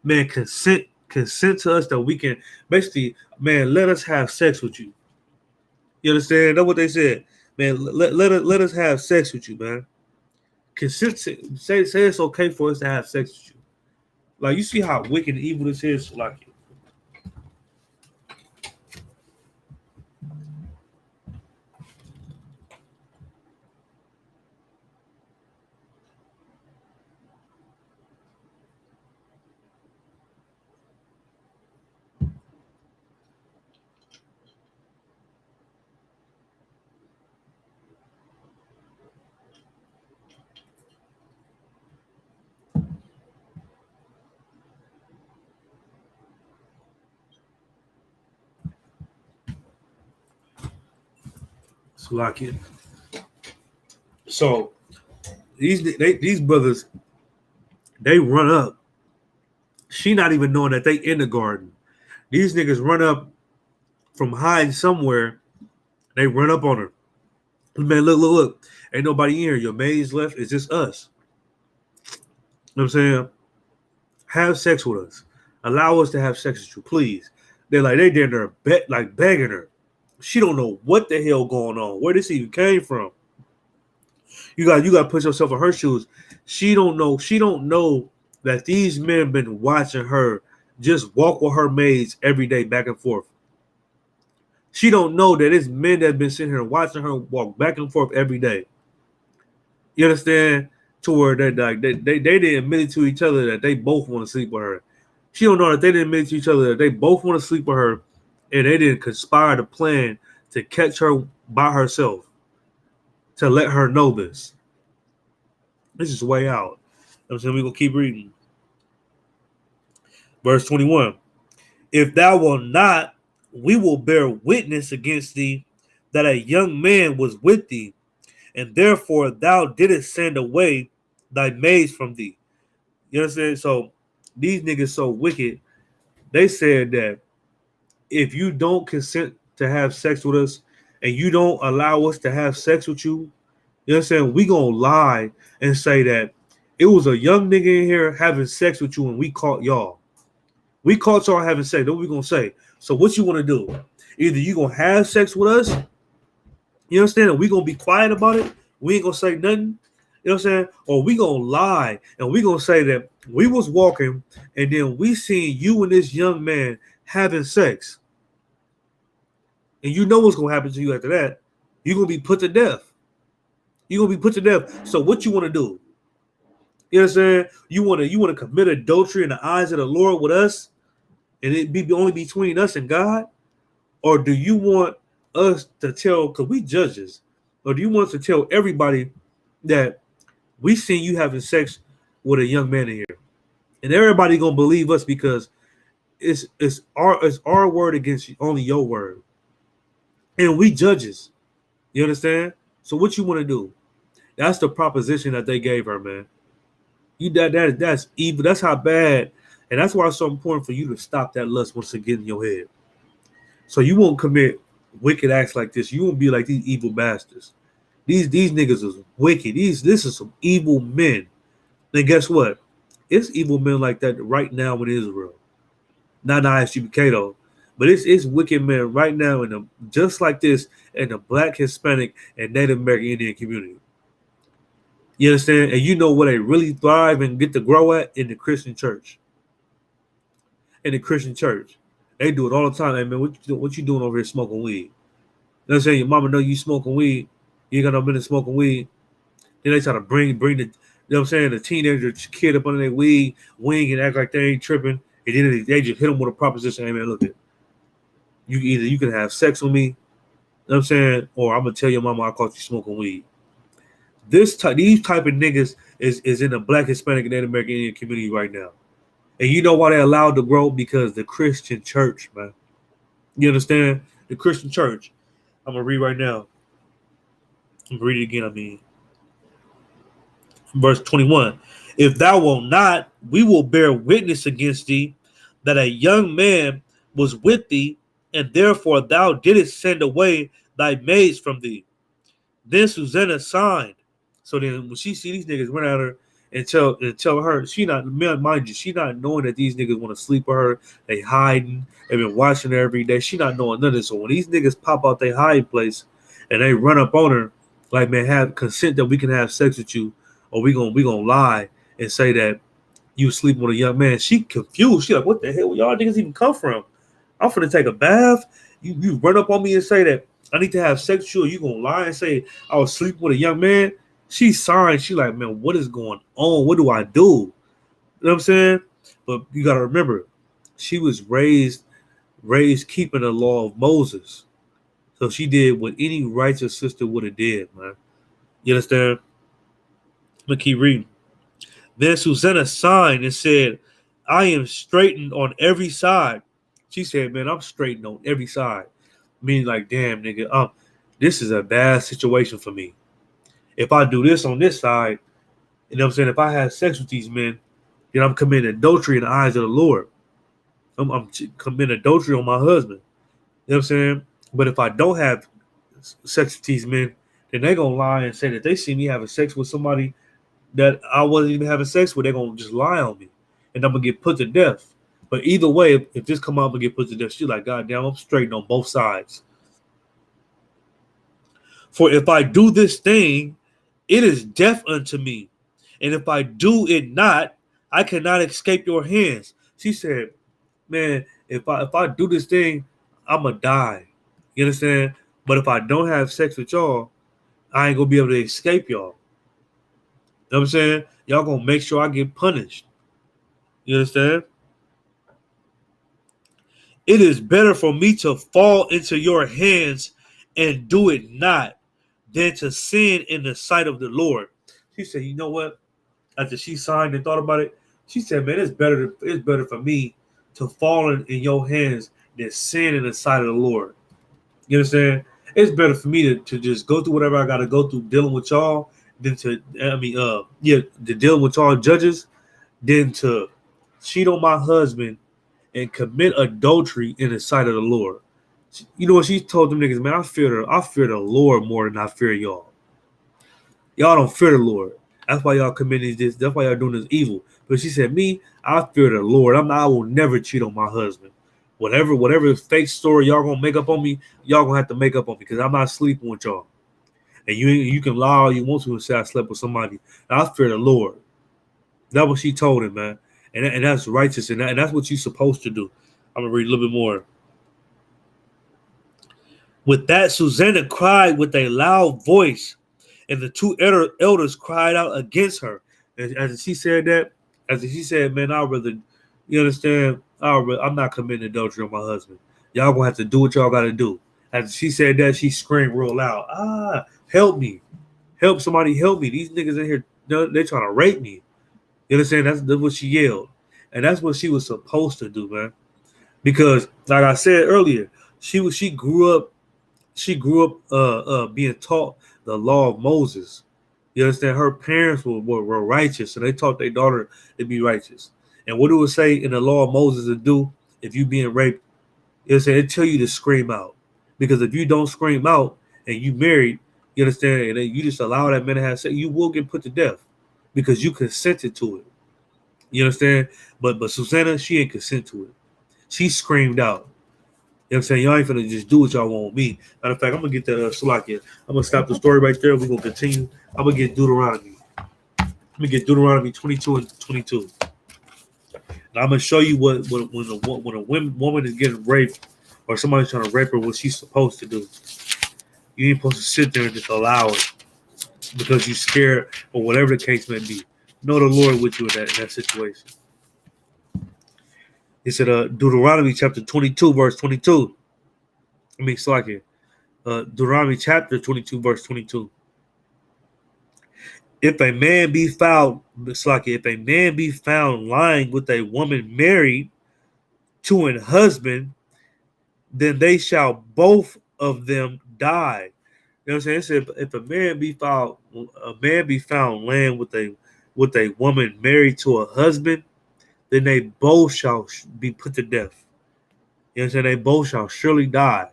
Man, consent to us that we can basically, man, let us have sex with you. You understand? That's what they said. Man, let us have sex with you, man. Consent to, say it's okay for us to have sex with you. Like, you see how wicked and evil this is? Like, it. So these brothers, they run up. She not even knowing that they in the garden. These niggas run up from hiding somewhere. They run up on her. Man, look. Ain't nobody in here. Your maids left. It's just us. You know what I'm saying? Have sex with us. Allow us to have sex with you, please. They down there begging her. She don't know what the hell going on. Where this even came from. You got to put yourself in her shoes. She don't know that these men been watching her just walk with her maids every day back and forth. She don't know that it's men that been sitting here watching her walk back and forth every day. You understand? To where they didn't admit it to each other that they both want to sleep with her. She don't know that they didn't admit to each other that they both want to sleep with her, and they didn't conspire to plan to catch her by herself, to let her know this. This is way out. I'm saying we're going to keep reading. Verse 21. If thou wilt not, we will bear witness against thee that a young man was with thee, and therefore thou didst send away thy maids from thee. You understand? So these niggas so wicked, they said that if you don't consent to have sex with us and you don't allow us to have sex with you, you know what I'm saying? We gonna lie and say that it was a young nigga in here having sex with you and we caught y'all. We caught y'all having sex. What we gonna say? So what you want to do? Either you gonna have sex with us, you understand? And we gonna be quiet about it. We ain't gonna say nothing. You know what I'm saying? Or we gonna lie and we gonna say that we was walking and then we seen you and this young man having sex. And you know what's gonna happen to you after that. You're gonna be put to death. You're gonna be put to death. So what you want to do? You know what I'm saying? You wanna commit adultery in the eyes of the Lord with us, and it be only between us and God? Or do you want us to tell, because we judges, or do you want us to tell everybody that we seen you having sex with a young man in here? And everybody gonna believe us because it's our word against only your word. And we judges. You understand? So what you want to do? That's the proposition that they gave her, man. That's evil. That's how bad, and that's why it's so important for you to stop that lust once it get in your head. So you won't commit wicked acts like this. You won't be like these evil bastards. These niggas is wicked. This is some evil men. Then guess what? It's evil men like that right now in Israel. Not ISGBK though, but it's wicked men right now in the just like this in the Black, Hispanic, and Native American Indian community. You understand? And you know where they really thrive and get to grow at? In the Christian church. In the Christian church. They do it all the time. Hey, man, what you doing over here smoking weed? You know what I'm saying? Your mama know you smoking weed. You ain't got no business smoking weed. Then they try to bring the, you know what I'm saying, the teenager kid up under their wing and act like they ain't tripping. And then they just hit them with a proposition. Hey, man, look at you can have sex with me, you know what I'm saying, or I'm going to tell your mama I caught you smoking weed. These type of niggas is in the Black, Hispanic, and Native American Indian community right now. And you know why they allowed to grow? Because the Christian church, man. You understand? The Christian church. I'm going to read right now. I'm going to read it again, Verse 21. If thou wilt not, we will bear witness against thee that a young man was with thee, and therefore thou didst send away thy maids from thee. Then Susanna signed. So then when she see these niggas run at her and tell her, she not, mind you, she not knowing that these niggas want to sleep with her. They hiding. They've been watching her every day. She not knowing none of this. So when these niggas pop out their hiding place and they run up on her, like, man, have consent that we can have sex with you, or we gonna lie and say that you sleeping with a young man. She confused. She like, what the hell? Where y'all niggas even come from? I'm finna take a bath. You run up on me and say that I need to have sex with you, or you gonna lie and say I was sleeping with a young man? She signed. She like, man, what is going on? What do I do? You know what I'm saying? But you gotta remember, she was raised keeping the law of Moses. So she did what any righteous sister would have did, man. You understand? I'm gonna keep reading. Then Susanna signed and said, I am straightened on every side. She said, man, I'm straightened on every side. Meaning like, damn, nigga, this is a bad situation for me. If I do this on this side, you know what I'm saying? If I have sex with these men, then I'm committing adultery in the eyes of the Lord. I'm committing adultery on my husband. You know what I'm saying? But if I don't have sex with these men, then they're going to lie and say that they see me having sex with somebody that I wasn't even having sex with. They're going to just lie on me. And I'm going to get put to death. But either way, if this come out and get put to death, she's like, God damn, I'm straight on both sides. For if I do this thing, it is death unto me. And if I do it not, I cannot escape your hands. She said, man, if I do this thing, I'm going to die. You understand? But if I don't have sex with y'all, I ain't going to be able to escape y'all. You know what I'm saying? Y'all going to make sure I get punished. You understand? It is better for me to fall into your hands and do it not than to sin in the sight of the Lord. She said, you know what? After she signed and thought about it, she said, man, it's better for me to fall in your hands than sin in the sight of the Lord. You understand? It's better for me to just go through whatever I got to go through dealing with y'all than to, to dealing with y'all judges than to cheat on my husband and commit adultery in the sight of the Lord. You know what she told them niggas, man, I fear the Lord more than I fear y'all. Y'all don't fear the Lord. That's why y'all committing this. That's why y'all doing this evil. But she said, me, I fear the Lord. I will never cheat on my husband. Whatever fake story y'all gonna make up on me, y'all gonna have to make up on me because I'm not sleeping with y'all. And you can lie all you want to and say I slept with somebody. I fear the Lord. That's what she told him, man. And that's righteous, and that's what you're supposed to do. I'm gonna read a little bit more. With that, Susanna cried with a loud voice, and the two elders cried out against her. And as she said, man, I'd rather, you understand, I'm not committing adultery on my husband. Y'all gonna have to do what y'all gotta do. As she said that, she screamed real loud, help me. Help somebody, help me. These niggas in here, they're trying to rape me. You understand? That's what she yelled. And that's what she was supposed to do, man. Because, like I said earlier, she grew up being taught the law of Moses. You understand? Her parents were righteous, so they taught their daughter to be righteous. And what it would say in the law of Moses to do if you being raped, it tell you to scream out. Because if you don't scream out and you married, you understand, and then you just allow that man to have sex, you will get put to death because you consented to it. You understand? But Susanna, she ain't consent to it. She screamed out. You know what I'm saying? Y'all ain't finna just do what y'all want with me. Matter of fact, I'm gonna get that Salakia. I'm gonna stop the story right there. We're gonna continue. I'm gonna get Deuteronomy. I'm gonna get Deuteronomy 22 and 22. And I'm gonna show you when a woman is getting raped or somebody's trying to rape her, what she's supposed to do. You ain't supposed to sit there and just allow it because you're scared or whatever the case may be. Know the Lord with you in that situation. It said Deuteronomy chapter 22, verse 22. Deuteronomy chapter 22, verse 22. If a man be found lying with a woman married to an husband, then they shall both of them die. You know what I'm saying? It said if a man be found lying with a woman married to a husband, then they both shall be put to death. You know what I'm saying? They both shall surely die.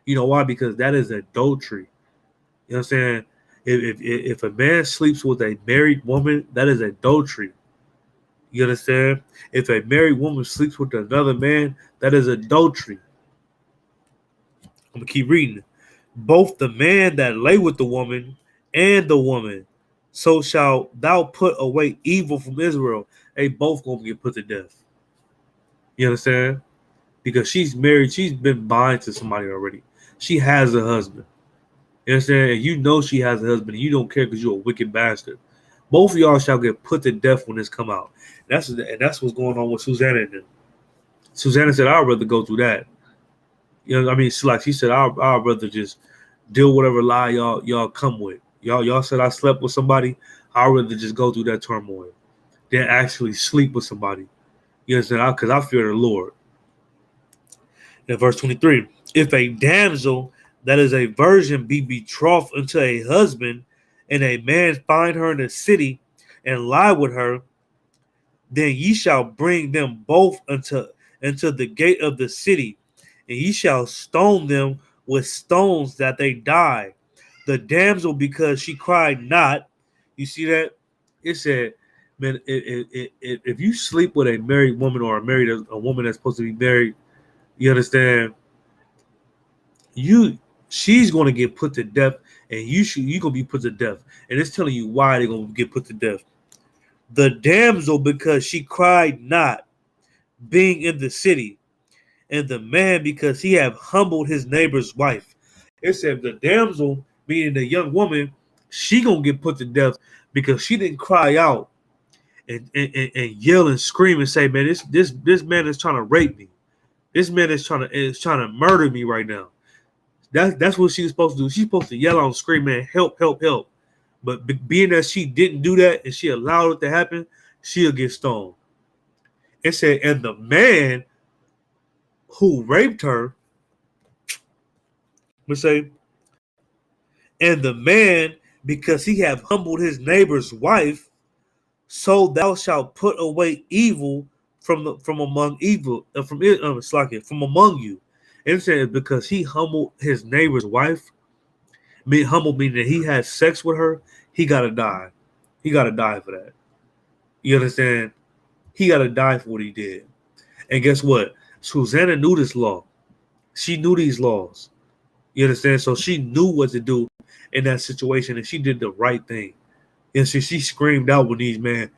You know why? Because that is adultery. You know what I'm saying? If a man sleeps with a married woman, that is adultery. You understand? If a married woman sleeps with another man, that is adultery. I'm going to keep reading. Both the man that lay with the woman and the woman, so shall thou put away evil from Israel. They both going to get put to death. You understand? Because she's married. She's been bind to somebody already. She has a husband. You understand? And you know she has a husband. And you don't care because you're a wicked bastard. Both of y'all shall get put to death when this come out. That's what's going on with Susanna and them. Susanna said, I'd rather go through that. You know, I mean, she said, I'd rather just deal whatever lie y'all come with. Y'all said I slept with somebody. I'd rather just go through that turmoil than actually sleep with somebody. You understand? Because I fear the Lord. In verse 23, if a damsel that is a virgin be betrothed unto a husband, and a man find her in the city and lie with her, then ye shall bring them both into the gate of the city, and ye shall stone them with stones that they die. The damsel, because she cried not. You see that? It said, man, if you sleep with a married woman or a woman that's supposed to be married, you understand? She's going to get put to death, and you're going to be put to death. And it's telling you why they're going to get put to death. The damsel, because she cried not, being in the city, and the man, because he have humbled his neighbor's wife. It said the damsel, meaning the young woman, she going to get put to death because she didn't cry out and yell and scream and say, man, this man is trying to rape me. This man is trying to murder me right now. That's what she's supposed to do. She's supposed to yell out and scream, man, help, help, help. But being that she didn't do that and she allowed it to happen, she'll get stoned. It said, and the man who raped her, we say, and the man, because he have humbled his neighbor's wife, so thou shalt put away evil from among evil, from among you. And it said, because he humbled his neighbor's wife, humbled meaning that he had sex with her, he gotta die. He gotta die for that. You understand? He gotta die for what he did. And guess what? Susanna knew this law. She knew these laws. You understand? So she knew what to do in that situation, and she did the right thing. And so she screamed out when these men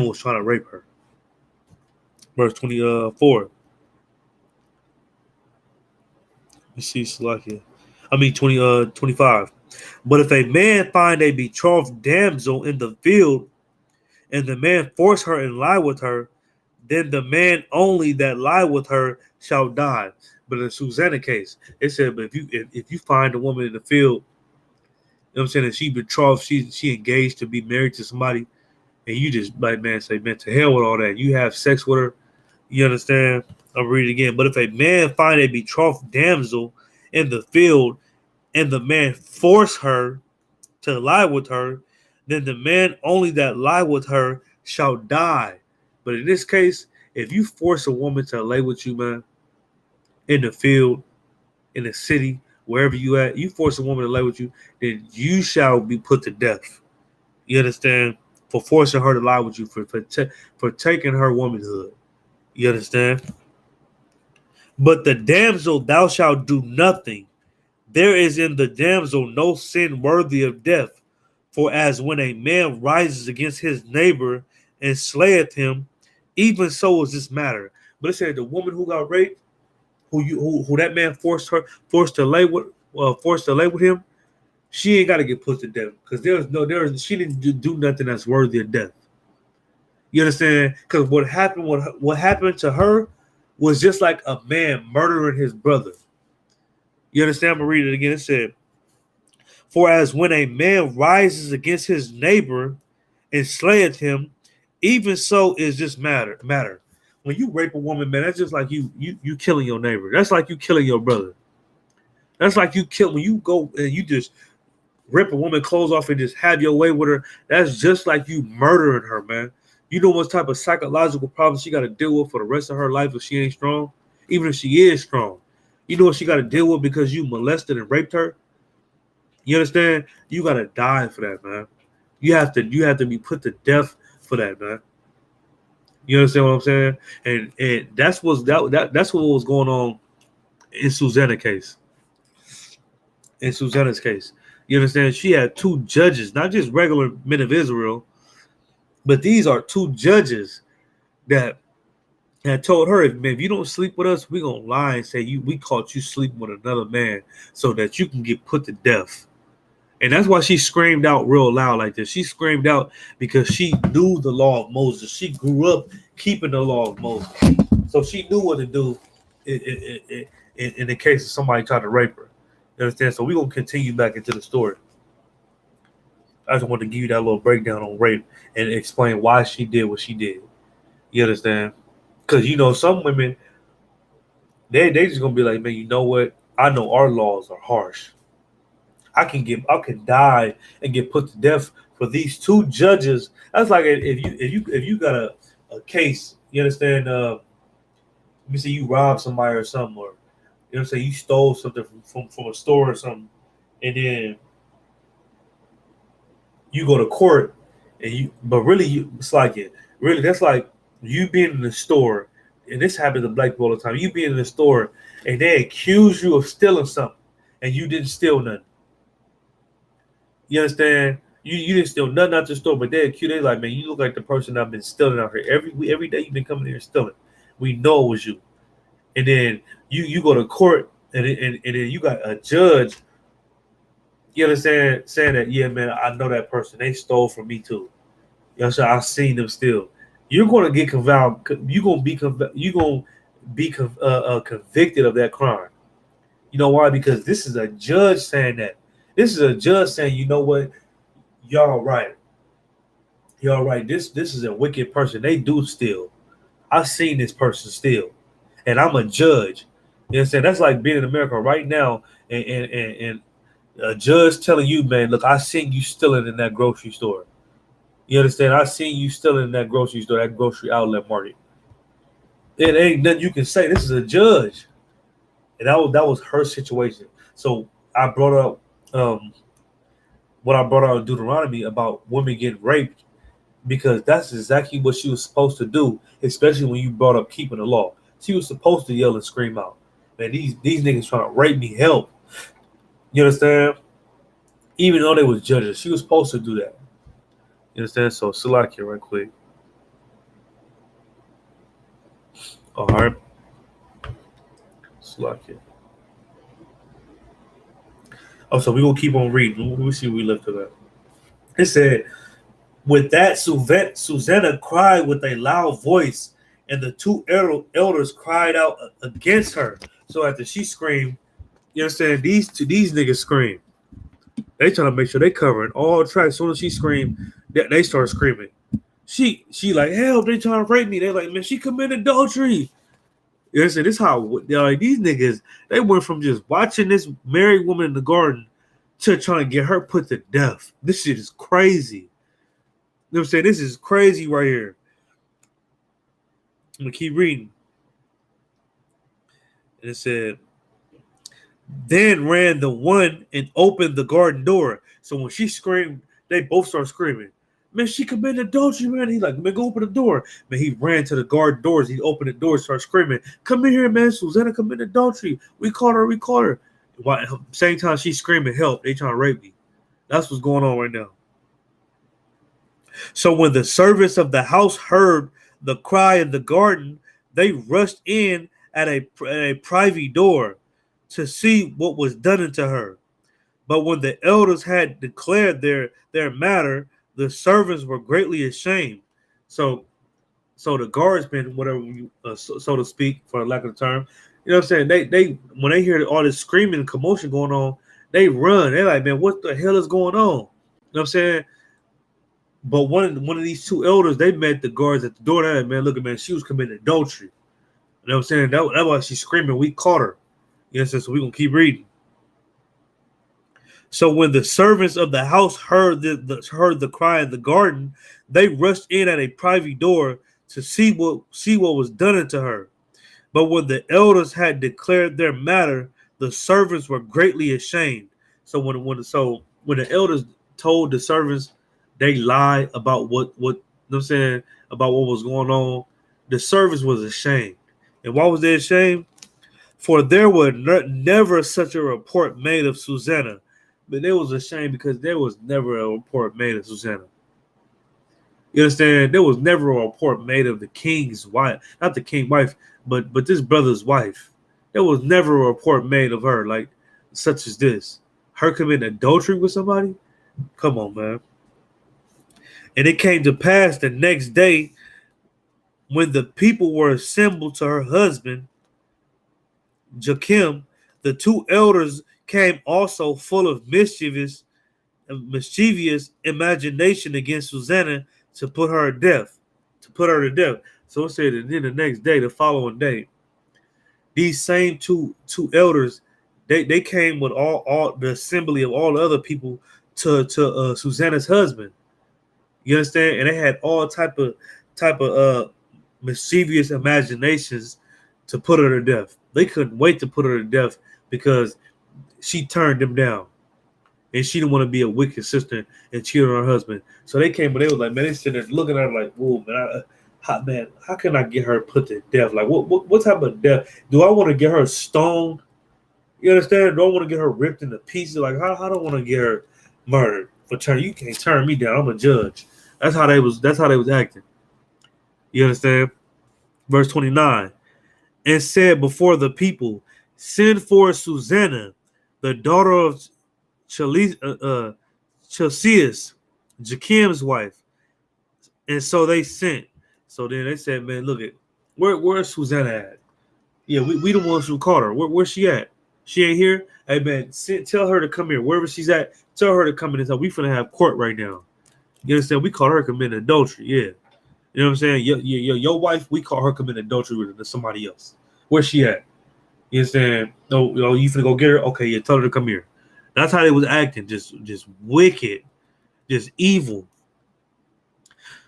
was trying to rape her. Verse 24. Let's see, 25. But if a man find a betrothed damsel in the field, and the man force her and lie with her, then the man only that lie with her shall die. But in the Susanna case, it said, but if you find a woman in the field, you know what I'm saying, and she betrothed, she engaged to be married to somebody, and you just like, man, say, man, to hell with all that. You have sex with her. You understand? I'll read it again. But if a man find a betrothed damsel in the field, and the man force her to lie with her, then the man only that lie with her shall die. But in this case, if you force a woman to lay with you, man, in the field, in the city, wherever you at, you force a woman to lay with you, then you shall be put to death. You understand? For forcing her to lie with you, for taking her womanhood. You understand? But the damsel thou shalt do nothing. There is in the damsel no sin worthy of death. For as when a man rises against his neighbor and slayeth him, even so is this matter. But it said the woman who got raped, who that man forced to lay with him, she ain't got to get put to death because she didn't do nothing that's worthy of death. You understand? Because what happened to her was just like a man murdering his brother. You understand? I'm gonna read it again. It said, for as when a man rises against his neighbor and slayeth him, even so is this matter. When you rape a woman, man, that's just like you killing your neighbor. That's like you killing your brother. That's like when you go and you just rip a woman's clothes off and just have your way with her. That's just like you murdering her, man. You know what type of psychological problems she got to deal with for the rest of her life if she ain't strong? Even if she is strong. You know what she got to deal with because you molested and raped her? You understand? You got to die for that, man. You have to be put to death for that, man. You understand what I'm saying? And that's what was going on in Susanna's case. In Susanna's case. You understand? She had two judges, not just regular men of Israel, but these are two judges that had told her, if you don't sleep with us, we're going to lie and say we caught you sleeping with another man so that you can get put to death. And that's why she screamed out real loud like this. She screamed out because she knew the law of Moses. She grew up keeping the law of Moses. So she knew what to do in the case of somebody trying to rape her. You understand? So we're going to continue back into the story. I just want to give you that little breakdown on rape and explain why she did what she did. You understand? Because, some women, they just going to be like, man, you know what? I know our laws are harsh. I can die and get put to death for these two judges. That's like if you got a case, you understand? Let me say you robbed somebody or something, or you know what I'm saying, you stole something from a store or something, and then you go to court, but really it's like that's like you being in the store, and this happens to black people all the time. You being in the store and they accuse you of stealing something, and you didn't steal nothing. You understand? You didn't steal nothing out the store, but they accuse. They like, man, you look like the person I've been stealing out here every day. You've been coming here and stealing. We know it was you. And then you go to court, and then you got a judge. You understand? Saying that, yeah, man, I know that person. They stole from me too. You know what I'm saying? I've seen them steal. You're going to get convicted. You're going to be convicted of that crime. You know why? Because this is a judge saying that. This is a judge saying, you know what, y'all right. Y'all right. This is a wicked person. They do steal. I've seen this person steal. And I'm a judge. You know what I'm saying? That's like being in America right now and a judge telling you, man, look, I seen you stealing in that grocery store. You understand? I seen you stealing in that grocery store, that grocery outlet market. It ain't nothing you can say. This is a judge. And that was her situation. So I brought up what I brought out in Deuteronomy about women getting raped because that's exactly what she was supposed to do, especially when you brought up keeping the law. She was supposed to yell and scream out, man, these niggas trying to rape me, help. You understand? Even though they was judges, she was supposed to do that. You understand? So Salakia right quick. All right. Salakia. Oh, so we gonna keep on reading. Let me see where we left it at. It said, with that, Susanna cried with a loud voice, and the two elders cried out against her. So after she screamed, you understand, these niggas screamed. They trying to make sure they covering all tracks. As soon as she screamed, they start screaming. She like, help, they trying to rape me. They like, man, she committed adultery. You understand? This how like, these niggas, they went from just watching this married woman in the garden to trying to get her put to death. This shit is crazy. You know what I'm saying? This is crazy right here. I'm going to keep reading. And it said, then ran the one and opened the garden door. So when she screamed, they both start screaming. Man, she committed adultery, man. He like, man, go open the door. Man, he ran to the garden doors. He opened the door, started screaming, come in here, man. Susanna committed adultery. We caught her. While, same time she's screaming, help. They trying to rape me. That's what's going on right now. So when the servants of the house heard the cry in the garden, they rushed in at a privy door to see what was done unto her. But when the elders had declared their matter, the servants were greatly ashamed. So the guardsmen, whatever you, so to speak, for lack of the term, you know what I'm saying? They when they hear all this screaming and commotion going on, they run. They're like, man, what the hell is going on? You know what I'm saying? But one of these two elders, they met the guards at the door. They're like, man, look at, man, she was committing adultery. You know what I'm saying? That's why she's screaming. We caught her. You know what I'm saying? So we're going to keep reading. So when the servants of the house heard the cry in the garden, they rushed in at a private door to see what was done unto her. But when the elders had declared their matter, the servants were greatly ashamed. So when the elders told the servants, they lied about what you know what I'm saying, about what was going on, the servants was ashamed. And why was they ashamed? For there was never such a report made of Susanna. But they was ashamed because there was never a report made of Susanna. You understand? There was never a report made of the king's wife, not the king's wife, but this brother's wife. There was never a report made of her like such as this. Her committing adultery with somebody? Come on, man. And it came to pass the next day when the people were assembled to her husband, Joachim, the two elders came also full of mischievous imagination against Susanna to put her to death. So it said that then the next day, the following day, these same two elders, they came with all the assembly of all the other people to Susanna's husband. You understand? And they had all type of mischievous imaginations to put her to death. They couldn't wait to put her to death because she turned them down. And she didn't want to be a wicked sister and cheat on her husband. So they came, but they was like, man, they sitting there looking at her like, whoa, man, how can I get her put to death? Like, what type of death? Do I want to get her stoned? You understand? Do I want to get her ripped into pieces? Like, how do I want to get her murdered? You can't turn me down. I'm a judge. That's how they was acting. You understand? Verse 29. And said before the people, send for Susanna, the daughter of Chelseas, Joachim's wife. And so they sent. So then they said, man, look at where's Susanna at? Yeah, we the ones who caught her. Where's she at? She ain't here. Hey man, tell her to come here. Wherever she's at, tell her to come in and tell. We finna have court right now. You understand? We caught her committing adultery. Yeah. You know what I'm saying? Your wife, we caught her committing adultery with somebody else. Where's she at? You understand? No, you finna go get her? Okay, yeah, tell her to come here. That's how they was acting, just wicked, just evil.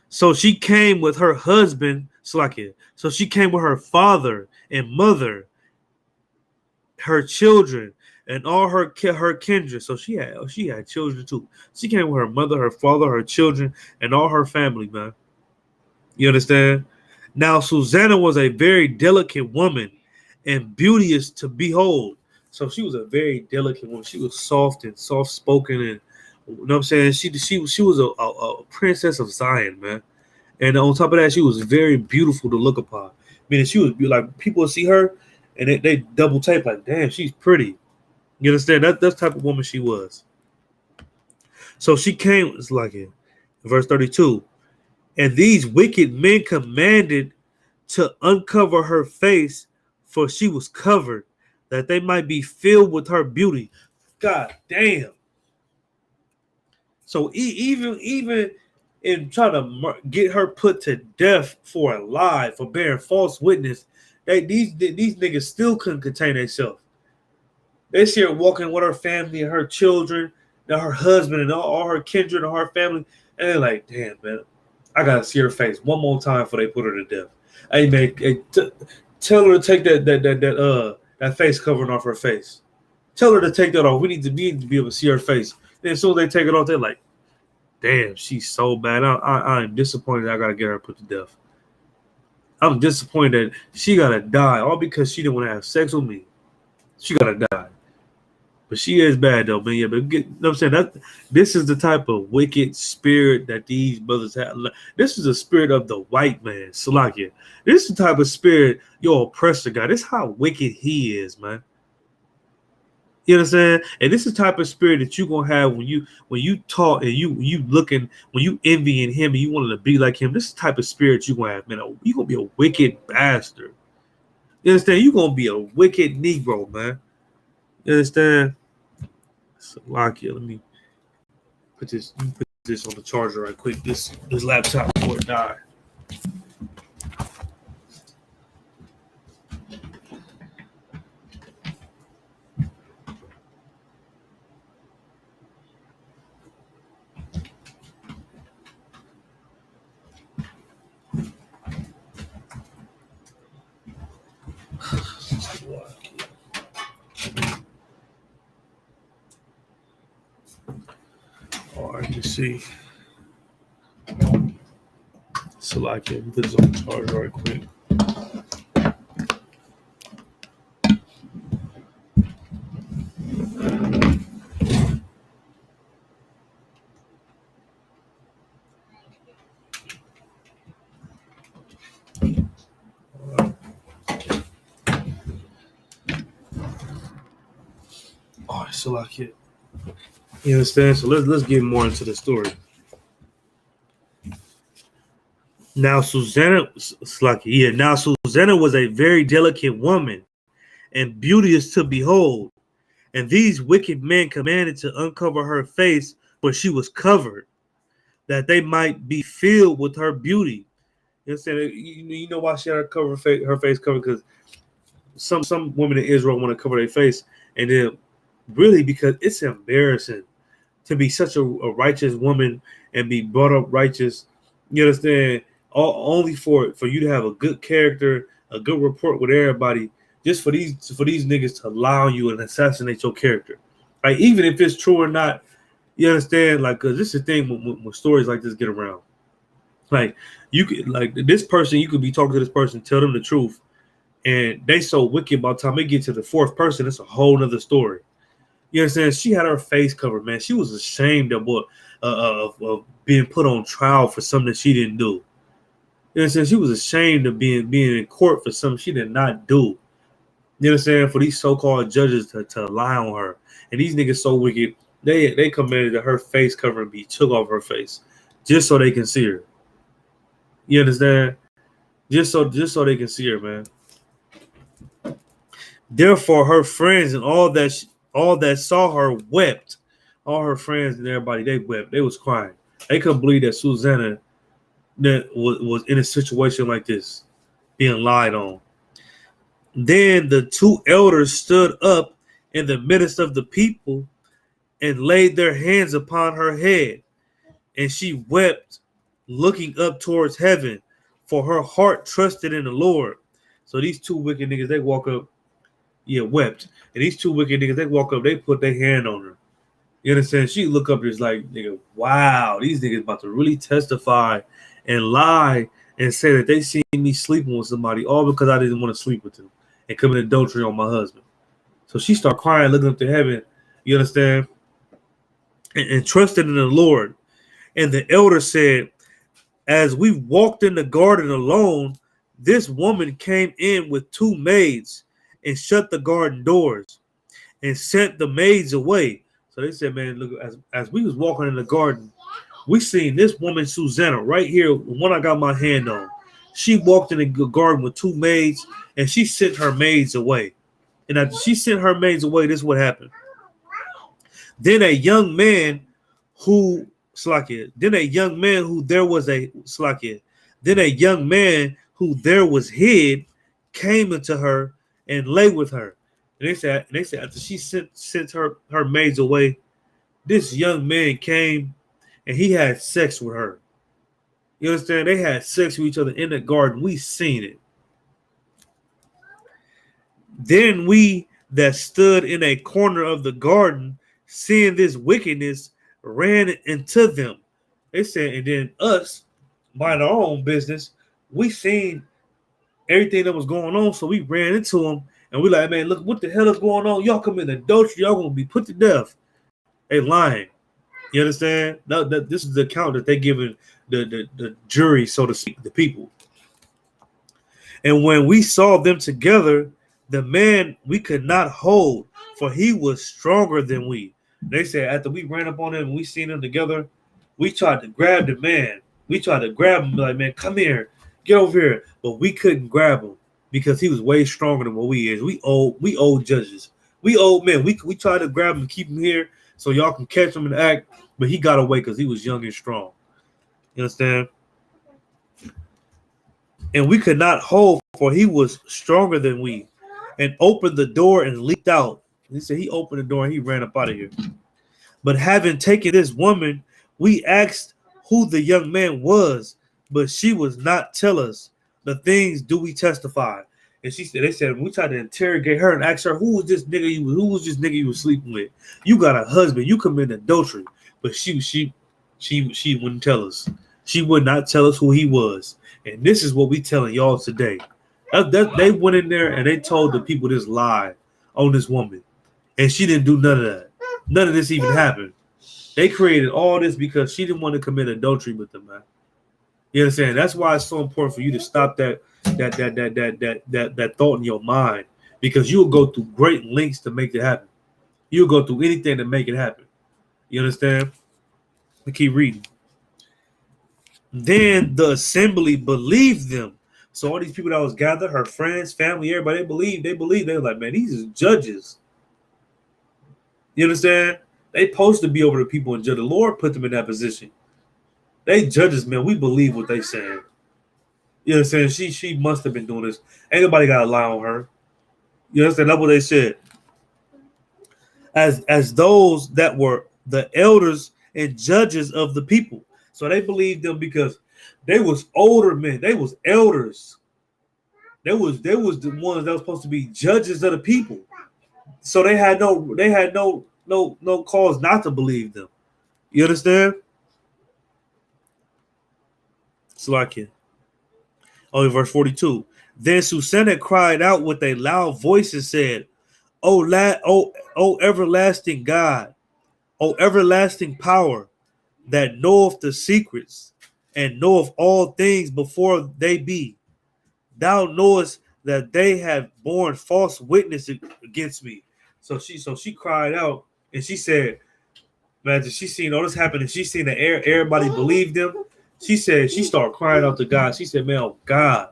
So she came with her husband, Slakia. So she came with her father and mother, her children, and all her kindred. So she had children too. She came with her mother, her father, her children, and all her family, man. You understand? Now Susanna was a very delicate woman and beauteous to behold. So she was a very delicate woman. She was soft and soft spoken, and you know what I'm saying? She was a princess of Zion, man. And on top of that, she was very beautiful to look upon. Meaning she was like people would see her and they double tape like, damn, she's pretty. You understand? That's the type of woman she was. So she came, it's like in verse 32. And these wicked men commanded to uncover her face, for she was covered, that they might be filled with her beauty. God damn. So even in trying to get her put to death for a lie, for bearing false witness, these niggas still couldn't contain themselves. They see her walking with her family and her children, and her husband and all her kindred and her family, and they're like, damn, man, I gotta see her face one more time before they put her to death. Hey man, tell her to take that face covering off her face. Tell her to take that off. We need to be able to see her face. Then as soon as they take it off, they're like, damn, she's so bad. I'm disappointed I gotta get her put to death. I'm disappointed that she gotta die all because she didn't want to have sex with me. She gotta die. But she is bad though, man. Yeah, but you know what I'm saying? That this is the type of wicked spirit that these brothers have. This is the spirit of the white man, Salakia. This is the type of spirit your oppressor got. This is how wicked he is, man. You understand? And this is the type of spirit that you're gonna have when you talk and you looking, when you envying him and you wanted to be like him. This is the type of spirit you're gonna have, man. You're gonna be a wicked bastard. You understand? You're gonna be a wicked Negro, man. You understand? Salakia, let me put this on the charger right quick. This laptop before it die. All right, let's see. Salakia, let me put this on the charger right quick. All right, Salakia. You understand? So let's get more into the story. Now Susanna was a very delicate woman and beauteous to behold. And these wicked men commanded to uncover her face, for she was covered, that they might be filled with her beauty. You understand? You know why she had her face covered? Because some women in Israel want to cover their face, and then really because it's embarrassing to be such a righteous woman and be brought up righteous. You understand? Only for you to have a good character, a good rapport with everybody, just for these niggas to lie on you and assassinate your character. Like, even if it's true or not, you understand? Like, cause this is the thing when stories like this get around. Like, you could, like, this person, you could be talking to this person, tell them the truth, and they so wicked by the time they get to the fourth person, it's a whole nother story. You understand? She had her face covered, man. She was ashamed of what of being put on trial for something that she didn't do. You understand? She was ashamed of being in court for something she did not do. You understand? For these so-called judges to lie on her. And these niggas so wicked, they commanded that her face covering be took off her face just so they can see her. You understand? Just so they can see her, man. Therefore, her friends and all that saw her wept. All her friends and everybody, they wept. They was crying. They couldn't believe that Susanna that was in a situation like this, being lied on. Then the two elders stood up in the midst of the people and laid their hands upon her head, and she wept, looking up towards heaven, for her heart trusted in the Lord. So these two wicked niggas, they walk up, wept. And these two wicked niggas, they walk up, they put their hand on her. You understand? She look up, just like, nigga, wow, these niggas about to really testify and lie and say that they seen me sleeping with somebody, all because I didn't want to sleep with them and commit adultery on my husband. So she start crying, looking up to heaven, you understand? And trusted in the Lord. And the elder said, as we walked in the garden alone, this woman came in with two maids and shut the garden doors and sent the maids away. So they said, man, look, as we was walking in the garden, we seen this woman, Susanna, right here, the one I got my hand on. She walked in the garden with two maids, and she sent her maids away. And after she sent her maids away, this is what happened. Then a young man who there was hid came into her and lay with her. And they said after she sent her maids away, this young man came and he had sex with her. You understand? They had sex with each other in the garden. We seen it. Then we that stood in a corner of the garden, seeing this wickedness, ran into them. They said, and then us, mind our own business, we seen everything that was going on, so we ran into them, and we like, man, look, what the hell is going on? Y'all committing adultery, y'all gonna be put to death. They lying. You understand? Now, this is the account that they giving the jury, so to speak, the people. And when we saw them together, the man we could not hold, for he was stronger than we. They said after we ran up on him and we seen them together, we tried to grab the man. We tried to grab him, like, man, come here, get over here. But we couldn't grab him because he was way stronger than what we is. We old judges. We old men. We tried to grab him and keep him here so y'all can catch him in the act, but he got away because he was young and strong. You understand? And we could not hold, for he was stronger than we, and opened the door and leaped out. He said he opened the door and he ran up out of here. But having taken this woman, we asked who the young man was, but she was not tell us. The things do we testify? And they said we tried to interrogate her and ask her, who was this nigga you was sleeping with? You got a husband, you committed adultery. But she wouldn't tell us. She would not tell us who he was. And this is what we telling y'all today. They went in there and they told the people this lie on this woman. And she didn't do none of that. None of this even happened. They created all this because she didn't want to commit adultery with them, man. You understand? That's why it's so important for you to stop that thought in your mind, because you'll go through great lengths to make it happen. You'll go through anything to make it happen. You understand? We keep reading. Then the assembly believed them. So all these people that was gathered, her friends, family, everybody, they believed. They were like, man, these are judges. You understand? They supposed to be over the people and judge. The Lord put them in that position. They judges, man. We believe what they saying. You understand? She must have been doing this. Ain't nobody got to lie on her. You understand? That's what they said. As those that were the elders and judges of the people. So they believed them because they was older men. They was elders. They was the ones that was supposed to be judges of the people. So they had no cause not to believe them. You understand? Slakia. Oh, verse 42. Then Susanna cried out with a loud voice and said, O everlasting God, O everlasting power, that knoweth the secrets and knoweth all things before they be. Thou knowest that they have borne false witness against me. So she cried out and she said, imagine she seen all this happen and she seen that everybody believed them. She said, she started crying out to God. She said, man, oh God,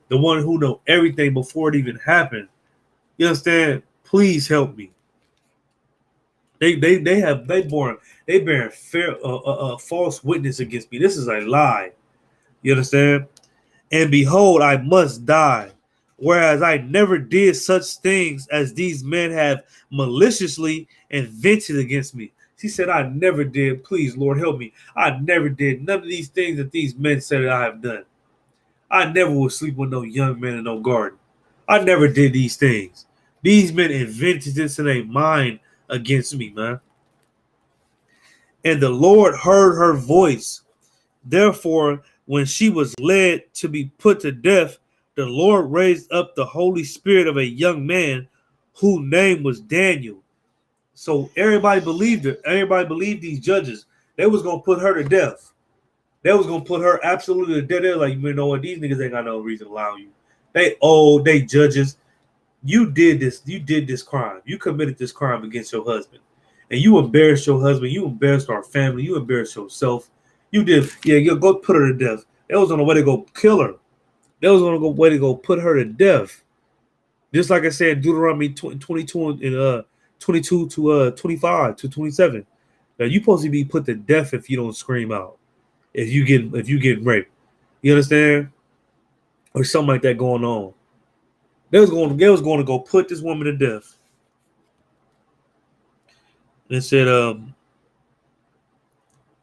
the one who know everything before it even happened. You understand? Please help me. They bearing false witness against me. This is a lie. You understand? And behold, I must die, whereas I never did such things as these men have maliciously invented against me. She said, I never did. Please, Lord, help me. I never did none of these things that these men said that I have done. I never would sleep with no young man in no garden. I never did these things. These men invented this in their mind against me, man. And the Lord heard her voice. Therefore, when she was led to be put to death, the Lord raised up the Holy Spirit of a young man whose name was Daniel. So everybody believed it. Everybody believed these judges. They was going to put her to death. They was going to put her absolutely to death. They're like, you know what? These niggas ain't got no reason to allow you. They judges. You did this. You did this crime. You committed this crime against your husband. And you embarrassed your husband. You embarrassed our family. You embarrassed yourself. You did. Yeah, you go put her to death. They was on the way to go kill her. They was on the way to go put her to death. Just like I said, Deuteronomy 22 and 22 to 25 to 27. Now you supposed to be put to death if you don't scream out. If you get raped. You understand? Or something like that going on. They was going to go put this woman to death. It said,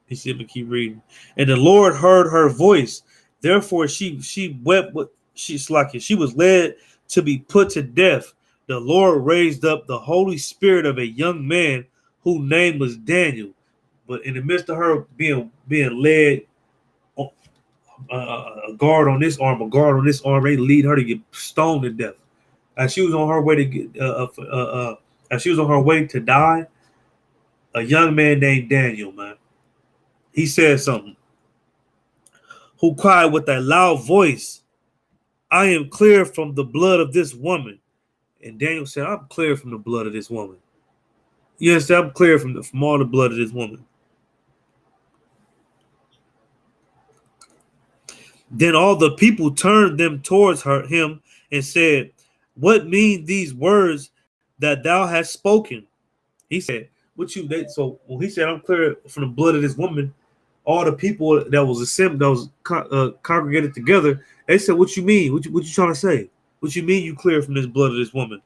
he said, let me keep reading. And the Lord heard her voice. Therefore, she wept. She was led to be put to death. The Lord raised up the Holy Spirit of a young man whose name was Daniel. But in the midst of her being led, a guard on this arm, they lead her to get stoned to death. As she was on her way to get, as she was on her way to die, a young man named Daniel, man, he said something. Who cried with a loud voice, I am clear from the blood of this woman. And Daniel said, I'm clear from the blood of this woman. Yes, I'm clear from all the blood of this woman. Then all the people turned them towards him and said, what mean these words that thou hast spoken? He said, so when he said, I'm clear from the blood of this woman, all the people that was assembled, that was congregated together, they said, what you mean? What you trying to say? What you mean you clear from this blood of this woman?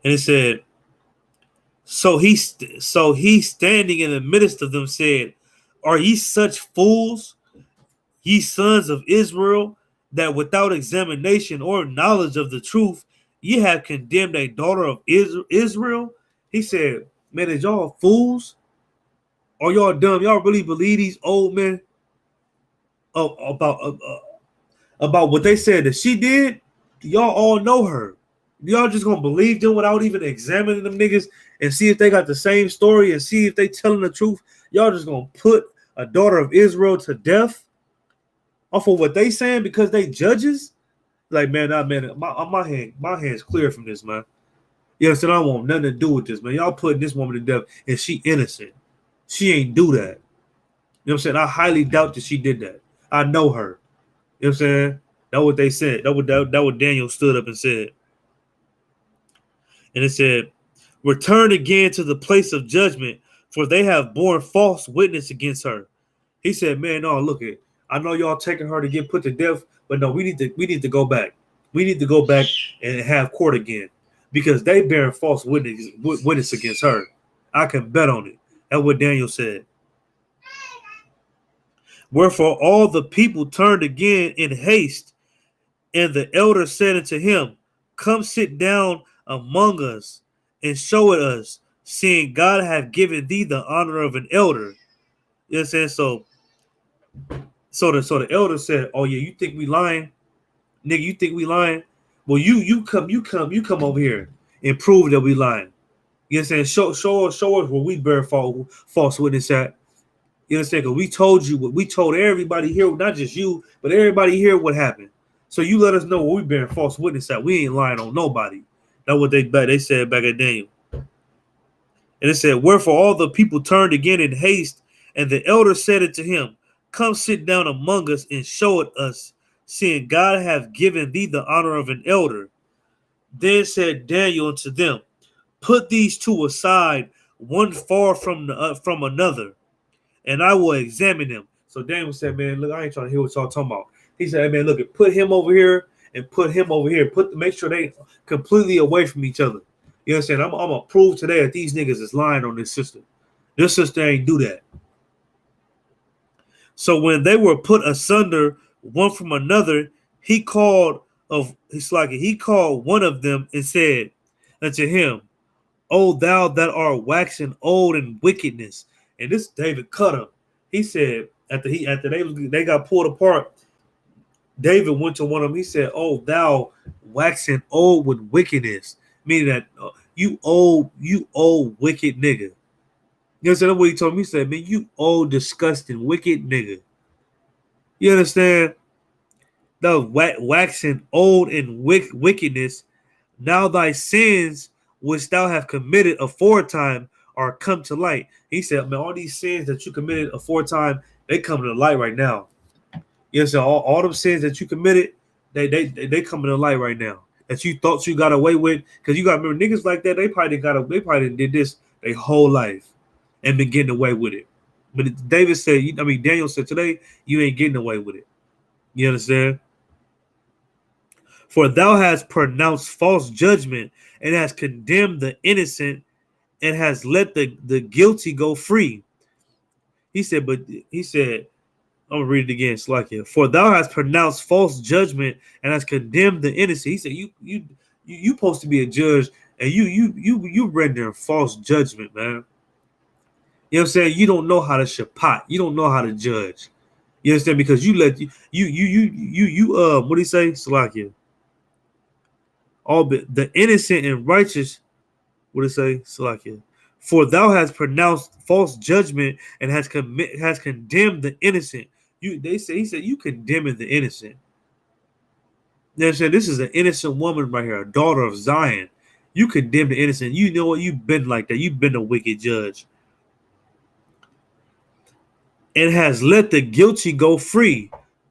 And it said, so he standing in the midst of them said, are ye such fools, ye sons of Israel, that without examination or knowledge of the truth, ye have condemned a daughter of Israel? He said, man, is y'all fools? Or y'all dumb? Y'all really believe these old men about what they said that she did? Y'all all know her. Y'all just gonna believe them without even examining them niggas and see if they got the same story and see if they telling the truth? Y'all just gonna put a daughter of Israel to death off of what they saying because they judges? Like, man, my hand's clear from this, man. You understand? I want nothing to do with this, man. Y'all putting this woman to death and she innocent. She ain't do that. You know what I'm saying? I highly doubt that she did that. I know her. You know what I'm saying? That's what they said. That what Daniel stood up and said. And it said, return again to the place of judgment, for they have borne false witness against her. He said, man, no, look it. I know y'all taking her to get put to death, but no, we need to go back. We need to go back and have court again because they bearing false witness against her. I can bet on it. That's what Daniel said. Wherefore all the people turned again in haste, and the elder said unto him, come sit down among us and show it us, seeing God hath given thee the honor of an elder. You know what I'm saying? So the elder said, oh yeah, you think we lying? Nigga, you think we lying? Well, you come over here and prove that we lying. You know what I'm saying? Show us where we bear false witness at. You understand? Because we told you what we told everybody here, not just you, but everybody here what happened. So you let us know where we bearing false witness at. We ain't lying on nobody. That's what they said back at Daniel. And it said, wherefore all the people turned again in haste, and the elder said unto him, come sit down among us and show it us, seeing God hath given thee the honor of an elder. Then said Daniel unto them, put these two aside, one far from another, and I will examine them. So Daniel said, man, look, I ain't trying to hear what y'all talking about. He said, hey, man, look, put him over here and put him over here. Make sure they completely away from each other. You know what I'm saying? I'm gonna prove today that these niggas is lying on this sister. This sister ain't do that. So when they were put asunder one from another, he called one of them and said unto him, O thou that art waxen old in wickedness. And this David cut him. He said, after they got pulled apart, David went to one of them. He said, "Oh, thou waxen old with wickedness," meaning that you old wicked nigga. You understand? That's what he told me. He said, "Man, you old disgusting wicked nigga." You understand? Thou waxen old in wickedness. Now thy sins which thou have committed aforetime are come to light. He said, "Man, all these sins that you committed aforetime, they come to light right now." Yes, sir. All them sins that you committed, they come in the light right now. That you thought you got away with, because you got to remember niggas like that. They probably did this their whole life and been getting away with it. But Daniel said today you ain't getting away with it. You understand? For thou hast pronounced false judgment and hast condemned the innocent and has let the guilty go free. He said, I'm gonna read it again. It's like it. For thou hast pronounced false judgment and hast condemned the innocent. He said, you supposed to be a judge, and you rendering false judgment, man. You know what I'm saying? You don't know how to shapat. You don't know how to judge. You understand? Because you let what do he say? Salakia. All the innocent and righteous. What do he say? Salakia. For thou hast pronounced false judgment and has condemned the innocent. He said you condemning the innocent. They said this is an innocent woman right here, a daughter of Zion. You condemn the innocent. You know what? You've been like that. You've been a wicked judge. And has let the guilty go free,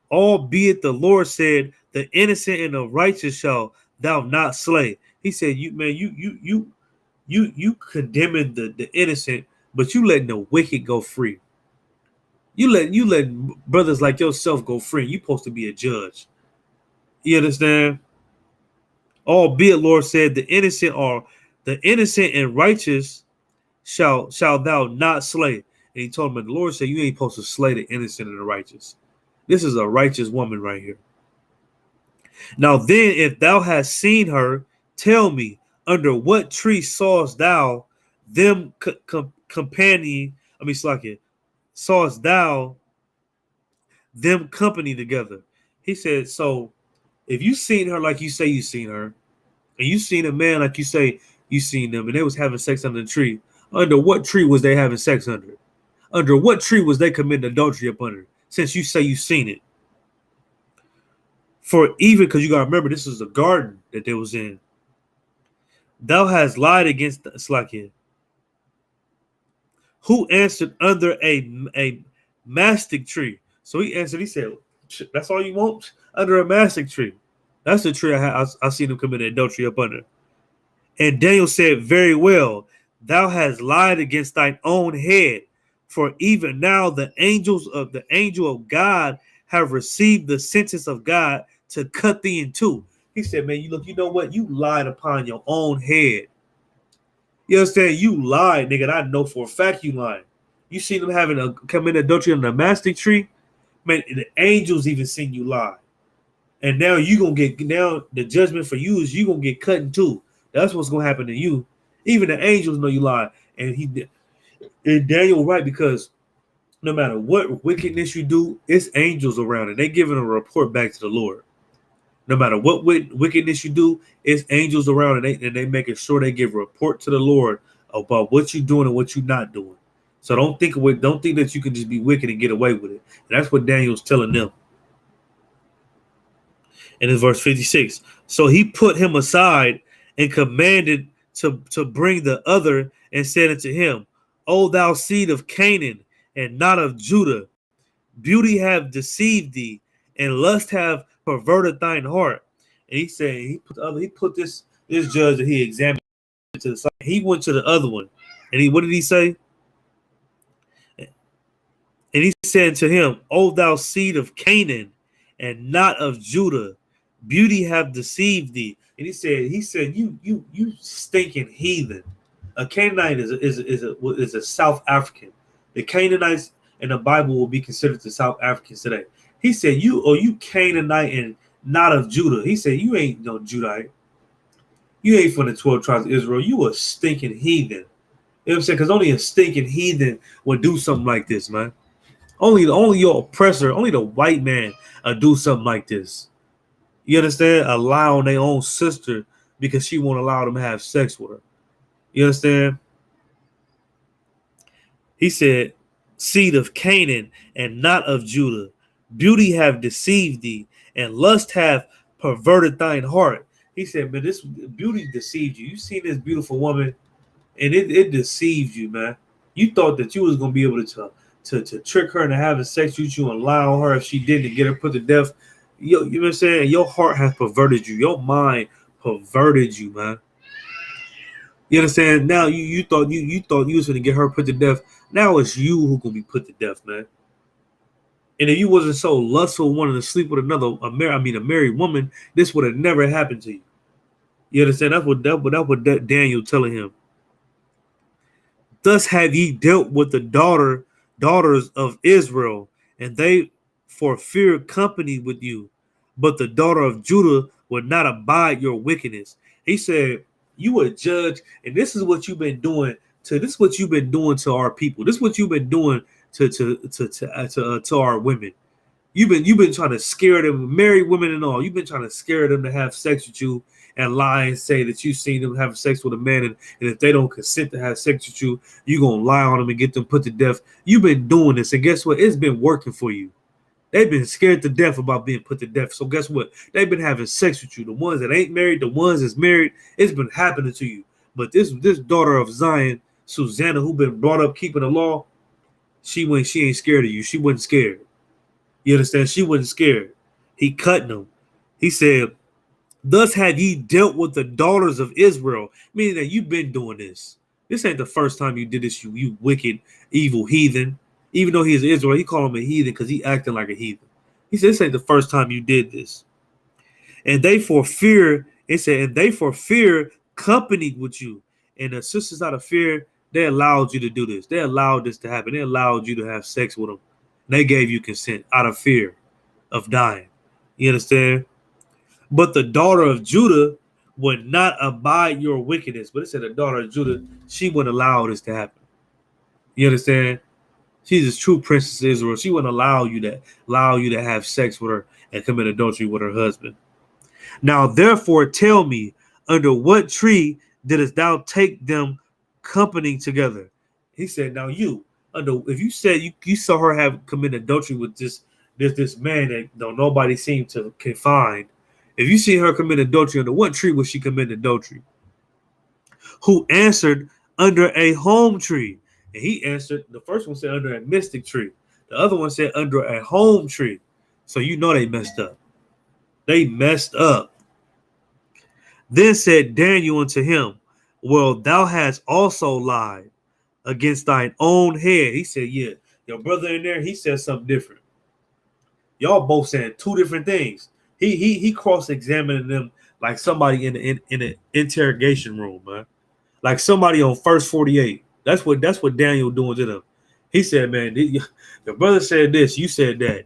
albeit the Lord said, the innocent and the righteous shall thou not slay. He said, you condemning the innocent, but you letting the wicked go free. You let brothers like yourself go free. You supposed to be a judge. You understand? Albeit Lord said, the innocent and righteous shall thou not slay. And he told him, the Lord said, you ain't supposed to slay the innocent and the righteous. This is a righteous woman right here. Now then, if thou hast seen her, tell me, under what tree sawest thou them company? Sawest thou them company together? He said, so if you seen her like you say you seen her, and you seen a man like you say you seen them, and they was having sex under the tree, under what tree was they having sex under? Under what tree was they committing adultery up under? Since you say you seen it. For even, because you got to remember, this is a garden that they was in. Thou hast lied against the Slakia. Who answered under a mastic tree? So he answered, he said, that's all you want? Under a mastic tree. That's the tree I seen them commit adultery up under. And Daniel said, very well, thou hast lied against thine own head. For even now the angel of God have received the sentence of God to cut thee in two. He said, man, you know what? You lied upon your own head. You understand? You lied, nigga. I know for a fact you lied. You seen them having commit adultery on the mastic tree? Man, the angels even seen you lie. And now the judgment for you is you gonna get cut in two. That's what's gonna happen to you. Even the angels know you lied. And Daniel right, because no matter what wickedness you do, it's angels around and they giving a report back to the Lord. No matter what wickedness you do, it's angels around and they making sure they give a report to the Lord about what you're doing and what you're not doing. So don't think that you can just be wicked and get away with it. And that's what Daniel's telling them. And in verse 56, so he put him aside and commanded to bring the other and said unto him, O thou seed of Canaan and not of Judah, beauty have deceived thee, and lust have perverted thine heart. And he said, he put This judge that he examined to the side, he went to the other one, and what did he say? And he said to him, O thou seed of Canaan, and not of Judah, beauty have deceived thee. And he said, you stinking heathen. A Canaanite is a South African. The Canaanites in the Bible will be considered the South Africans today. He said, you Canaanite and not of Judah. He said, you ain't no Judite. You ain't from the 12 tribes of Israel. You a stinking heathen. You know what I'm saying? Because only a stinking heathen would do something like this, man. Only your oppressor, only the white man do something like this. You understand? Allowing their own sister because she won't allow them to have sex with her. You understand? He said, seed of Canaan and not of Judah. Beauty have deceived thee, and lust have perverted thine heart. He said, man, this beauty deceived you. You seen this beautiful woman, and it deceived you, man. You thought that you was going to be able to trick her into having sex with you and lie on her if she didn't, get her put to death. You know what I'm saying? Your heart has perverted you. Your mind perverted you, man. You understand? Now you thought you was going to get her put to death. Now it's you who gonna be put to death, man. And if you wasn't so lustful, wanting to sleep with a married woman, this would have never happened to you. You understand? That's what Daniel telling him. Thus have ye dealt with the daughters of Israel, and they for fear company with you. But the daughter of Judah would not abide your wickedness. He said, you a judge, and this is what you've been doing to our people. This is what you've been doing to our women. You've been trying to scare them, married women and all. You've been trying to scare them to have sex with you and lie and say that you've seen them having sex with a man, and if they don't consent to have sex with you, you're gonna lie on them and get them put to death. You've been doing this, and guess what? It's been working for you. They've been scared to death about being put to death. So guess what? They've been having sex with you. The ones that ain't married, the ones that's married, it's been happening to you. But this daughter of Zion, Susanna, who been brought up keeping the law, she ain't scared of you. She wasn't scared. You understand? She wasn't scared. He cutting them. He said, thus have ye dealt with the daughters of Israel, meaning that you've been doing this. This ain't the first time you did this, you wicked, evil heathen. Even though he is Israel, he called him a heathen because he acting like a heathen. He said, this ain't the first time you did this. And they for fear, it said, and they for fear companied with you. And the sisters out of fear, they allowed you to do this. They allowed this to happen. They allowed you to have sex with them. They gave you consent out of fear of dying. You understand? But the daughter of Judah would not abide your wickedness. But it said the daughter of Judah, she wouldn't allow this to happen. You understand? She's a true princess of Israel. She wouldn't allow you to have sex with her and commit adultery with her husband. Now, therefore, tell me, under what tree didst thou take them company together? He said, now if you said you saw her commit adultery with this man that nobody seemed to can find, if you see her commit adultery, under what tree was she commit adultery? Who answered, under a home tree. And he answered, the first one said under a mystic tree. The other one said under a home tree. So they messed up. They messed up. Then said Daniel unto him, well, thou hast also lied against thine own head. He said, yeah, your brother in there, he said something different. Y'all both saying two different things. He cross-examining them like somebody in an interrogation room, man. Like somebody on First 48. That's what Daniel doing to them. He said, man, the brother said this, you said that.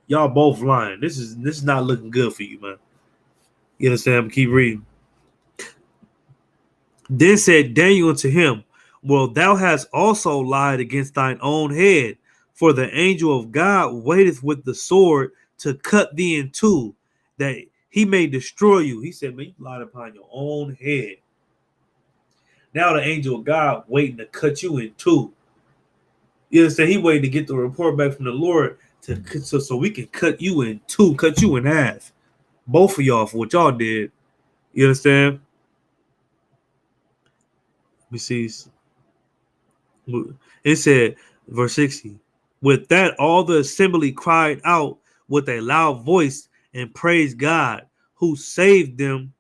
Y'all both lying. This is not looking good for you, man. You understand? Keep reading. Then said Daniel unto him, well, thou hast also lied against thine own head, for the angel of God waiteth with the sword to cut thee in two, that he may destroy you. He said, man, you lied upon your own head. Now the angel of God waiting to cut you in two. You understand? He waiting to get the report back from the Lord so we can cut you in two, cut you in half. Both of y'all for what y'all did. You understand? Let me see. It said, verse 60, with that all the assembly cried out with a loud voice and praised God, who saved them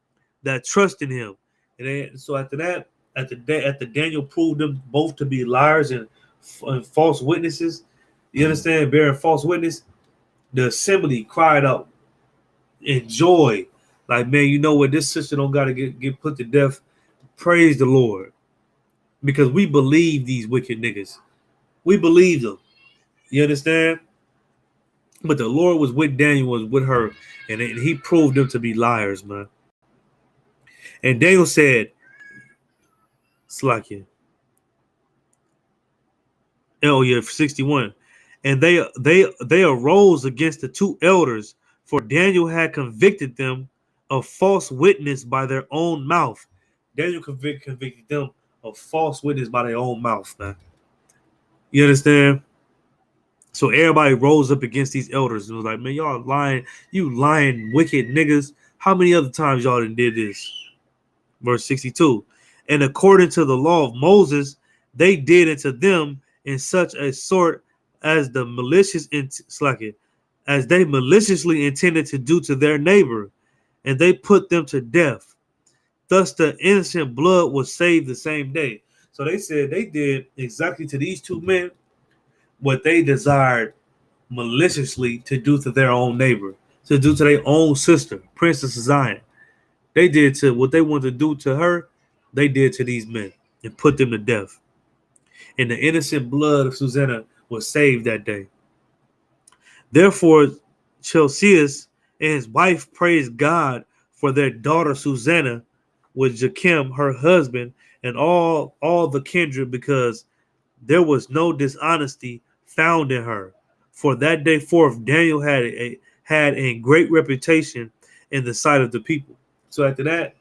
that trust in him. And then, so after that, after Daniel proved them both to be liars and false witnesses, you understand, bearing false witness, the assembly cried out in joy, like, man, you know what? This sister don't got to get put to death. Praise the Lord, because we believe these wicked niggas. We believe them. You understand? But the Lord was with Daniel, was with her, and he proved them to be liars, man. And Daniel said, Slakia. Oh yeah, 61. And they arose against the two elders, for Daniel had convicted them of false witness by their own mouth. Daniel convicted them of false witness by their own mouth, man. You understand? So everybody rose up against these elders and was like, man, y'all lying, you lying wicked niggas. How many other times y'all done did this? Verse 62. And according to the law of Moses, they did unto them in such a sort as the malicious as they maliciously intended to do to their neighbor, and they put them to death. Thus the innocent blood was saved the same day. So they said they did exactly to these two men what they desired maliciously to do to their own neighbor, to do to their own sister, Princess Zion. They did to what they wanted to do to her, they did to these men and put them to death. And the innocent blood of Susanna was saved that day. Therefore, Chelcias and his wife praised God for their daughter Susanna with Joachim, her husband, and all the kindred, because there was no dishonesty found in her. For that day forth, Daniel had a great reputation in the sight of the people. So after that,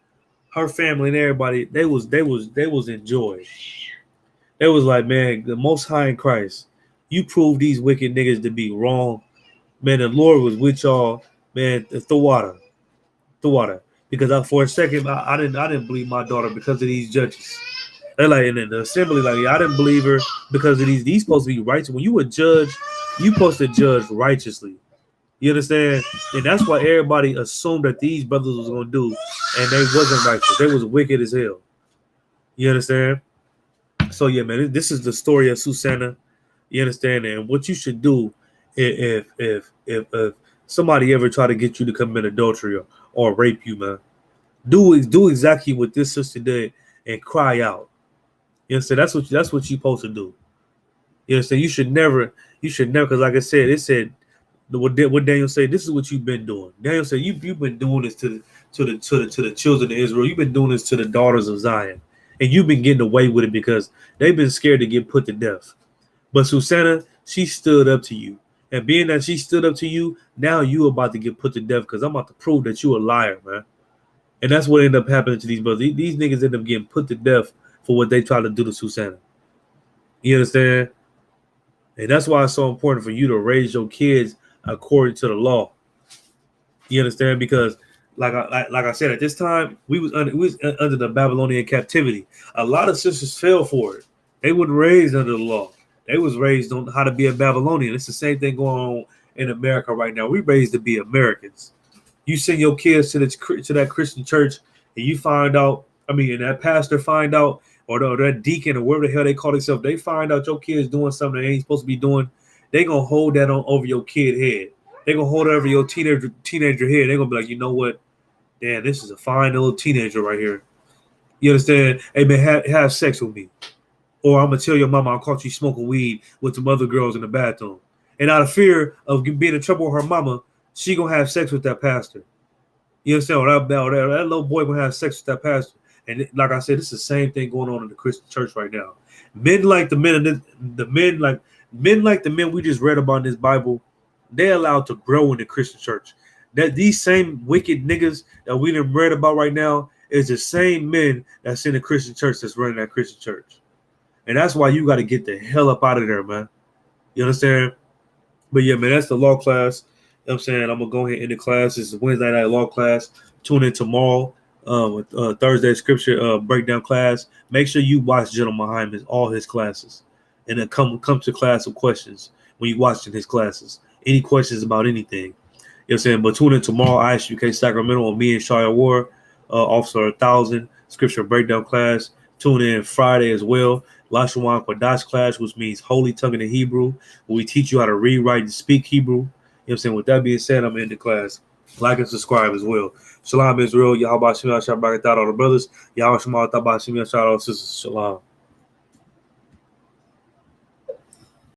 her family and everybody, they was in joy. They was like, man, the Most High in Christ, you proved these wicked niggas to be wrong. Man, the Lord was with y'all, man. The water. Because for a second, I didn't believe my daughter because of these judges. They're like, and in the assembly, like, I didn't believe her because of these supposed to be righteous. When you a judge, you supposed to judge righteously. You understand? And that's why everybody assumed that these brothers was gonna do, and they wasn't righteous. They was wicked as hell. You understand? So yeah, man, this is the story of Susanna. You understand? And what you should do if somebody ever try to get you to commit adultery or rape you, man, do exactly what this sister did and cry out. You understand? That's what you're supposed to do. You understand? You should never, because like I said, it said what Daniel said. This is what you've been doing. Daniel said you've been doing this to the children of Israel. You've been doing this to the daughters of Zion, and you've been getting away with it because they've been scared to get put to death. But Susanna, she stood up to you, and being that she stood up to you, now you about to get put to death because I'm about to prove that you a liar, man. And that's what ended up happening to these brothers. These niggas end up getting put to death for what they try to do to Susanna. You understand? And that's why it's so important for you to raise your kids according to the law. You understand? Because like I said, at this time, we was under the Babylonian captivity. A lot of sisters fell for it. They weren't raised under the law. They was raised on how to be a Babylonian. It's the same thing going on in America right now. We raised to be Americans. You send your kids to that Christian church, and you find out, and that pastor find out, or that deacon, or whatever the hell they call themselves, they find out your kid's doing something they ain't supposed to be doing. They gonna hold that on over your kid head. They gonna hold it over your teenager head. They gonna be like, you know what? Damn, this is a fine little teenager right here. You understand? Hey man, have sex with me. Or I'm gonna tell your mama I caught you smoking weed with some other girls in the bathroom. And out of fear of being in trouble with her mama, she gonna have sex with that pastor. You understand? Or that little boy gonna have sex with that pastor. And like I said, it's the same thing going on in the Christian church right now. Men like the men we just read about in this Bible, they're allowed to grow in the Christian church. That these same wicked niggas that we done read about right now is the same men that's in the Christian church that's running that Christian church. And that's why you got to get the hell up out of there, man. You understand? But yeah, man, that's the law class. You know what I'm saying? I'm going to go ahead and end the class. This is Wednesday night law class. Tune in tomorrow with Thursday scripture breakdown class. Make sure you watch Gentleman Hyman's, all his classes. And then come to class with questions when you watching his classes. Any questions about anything. You know what I'm saying? But tune in tomorrow, ISUK Sacramento, with me and Shia Ward. Officer 1000 scripture breakdown class. Tune in Friday as well. Lashawan Kodash class, which means holy tongue in the Hebrew, where we teach you how to read, write, and speak Hebrew. You know what I'm saying? With that being said, I'm in the class. Like and subscribe as well. Shalom Israel. Yahweh Shem Yahshua Barakatah, all the brothers. Yahweh Shema Tabah Shem Yahshua, all sisters. Shalom.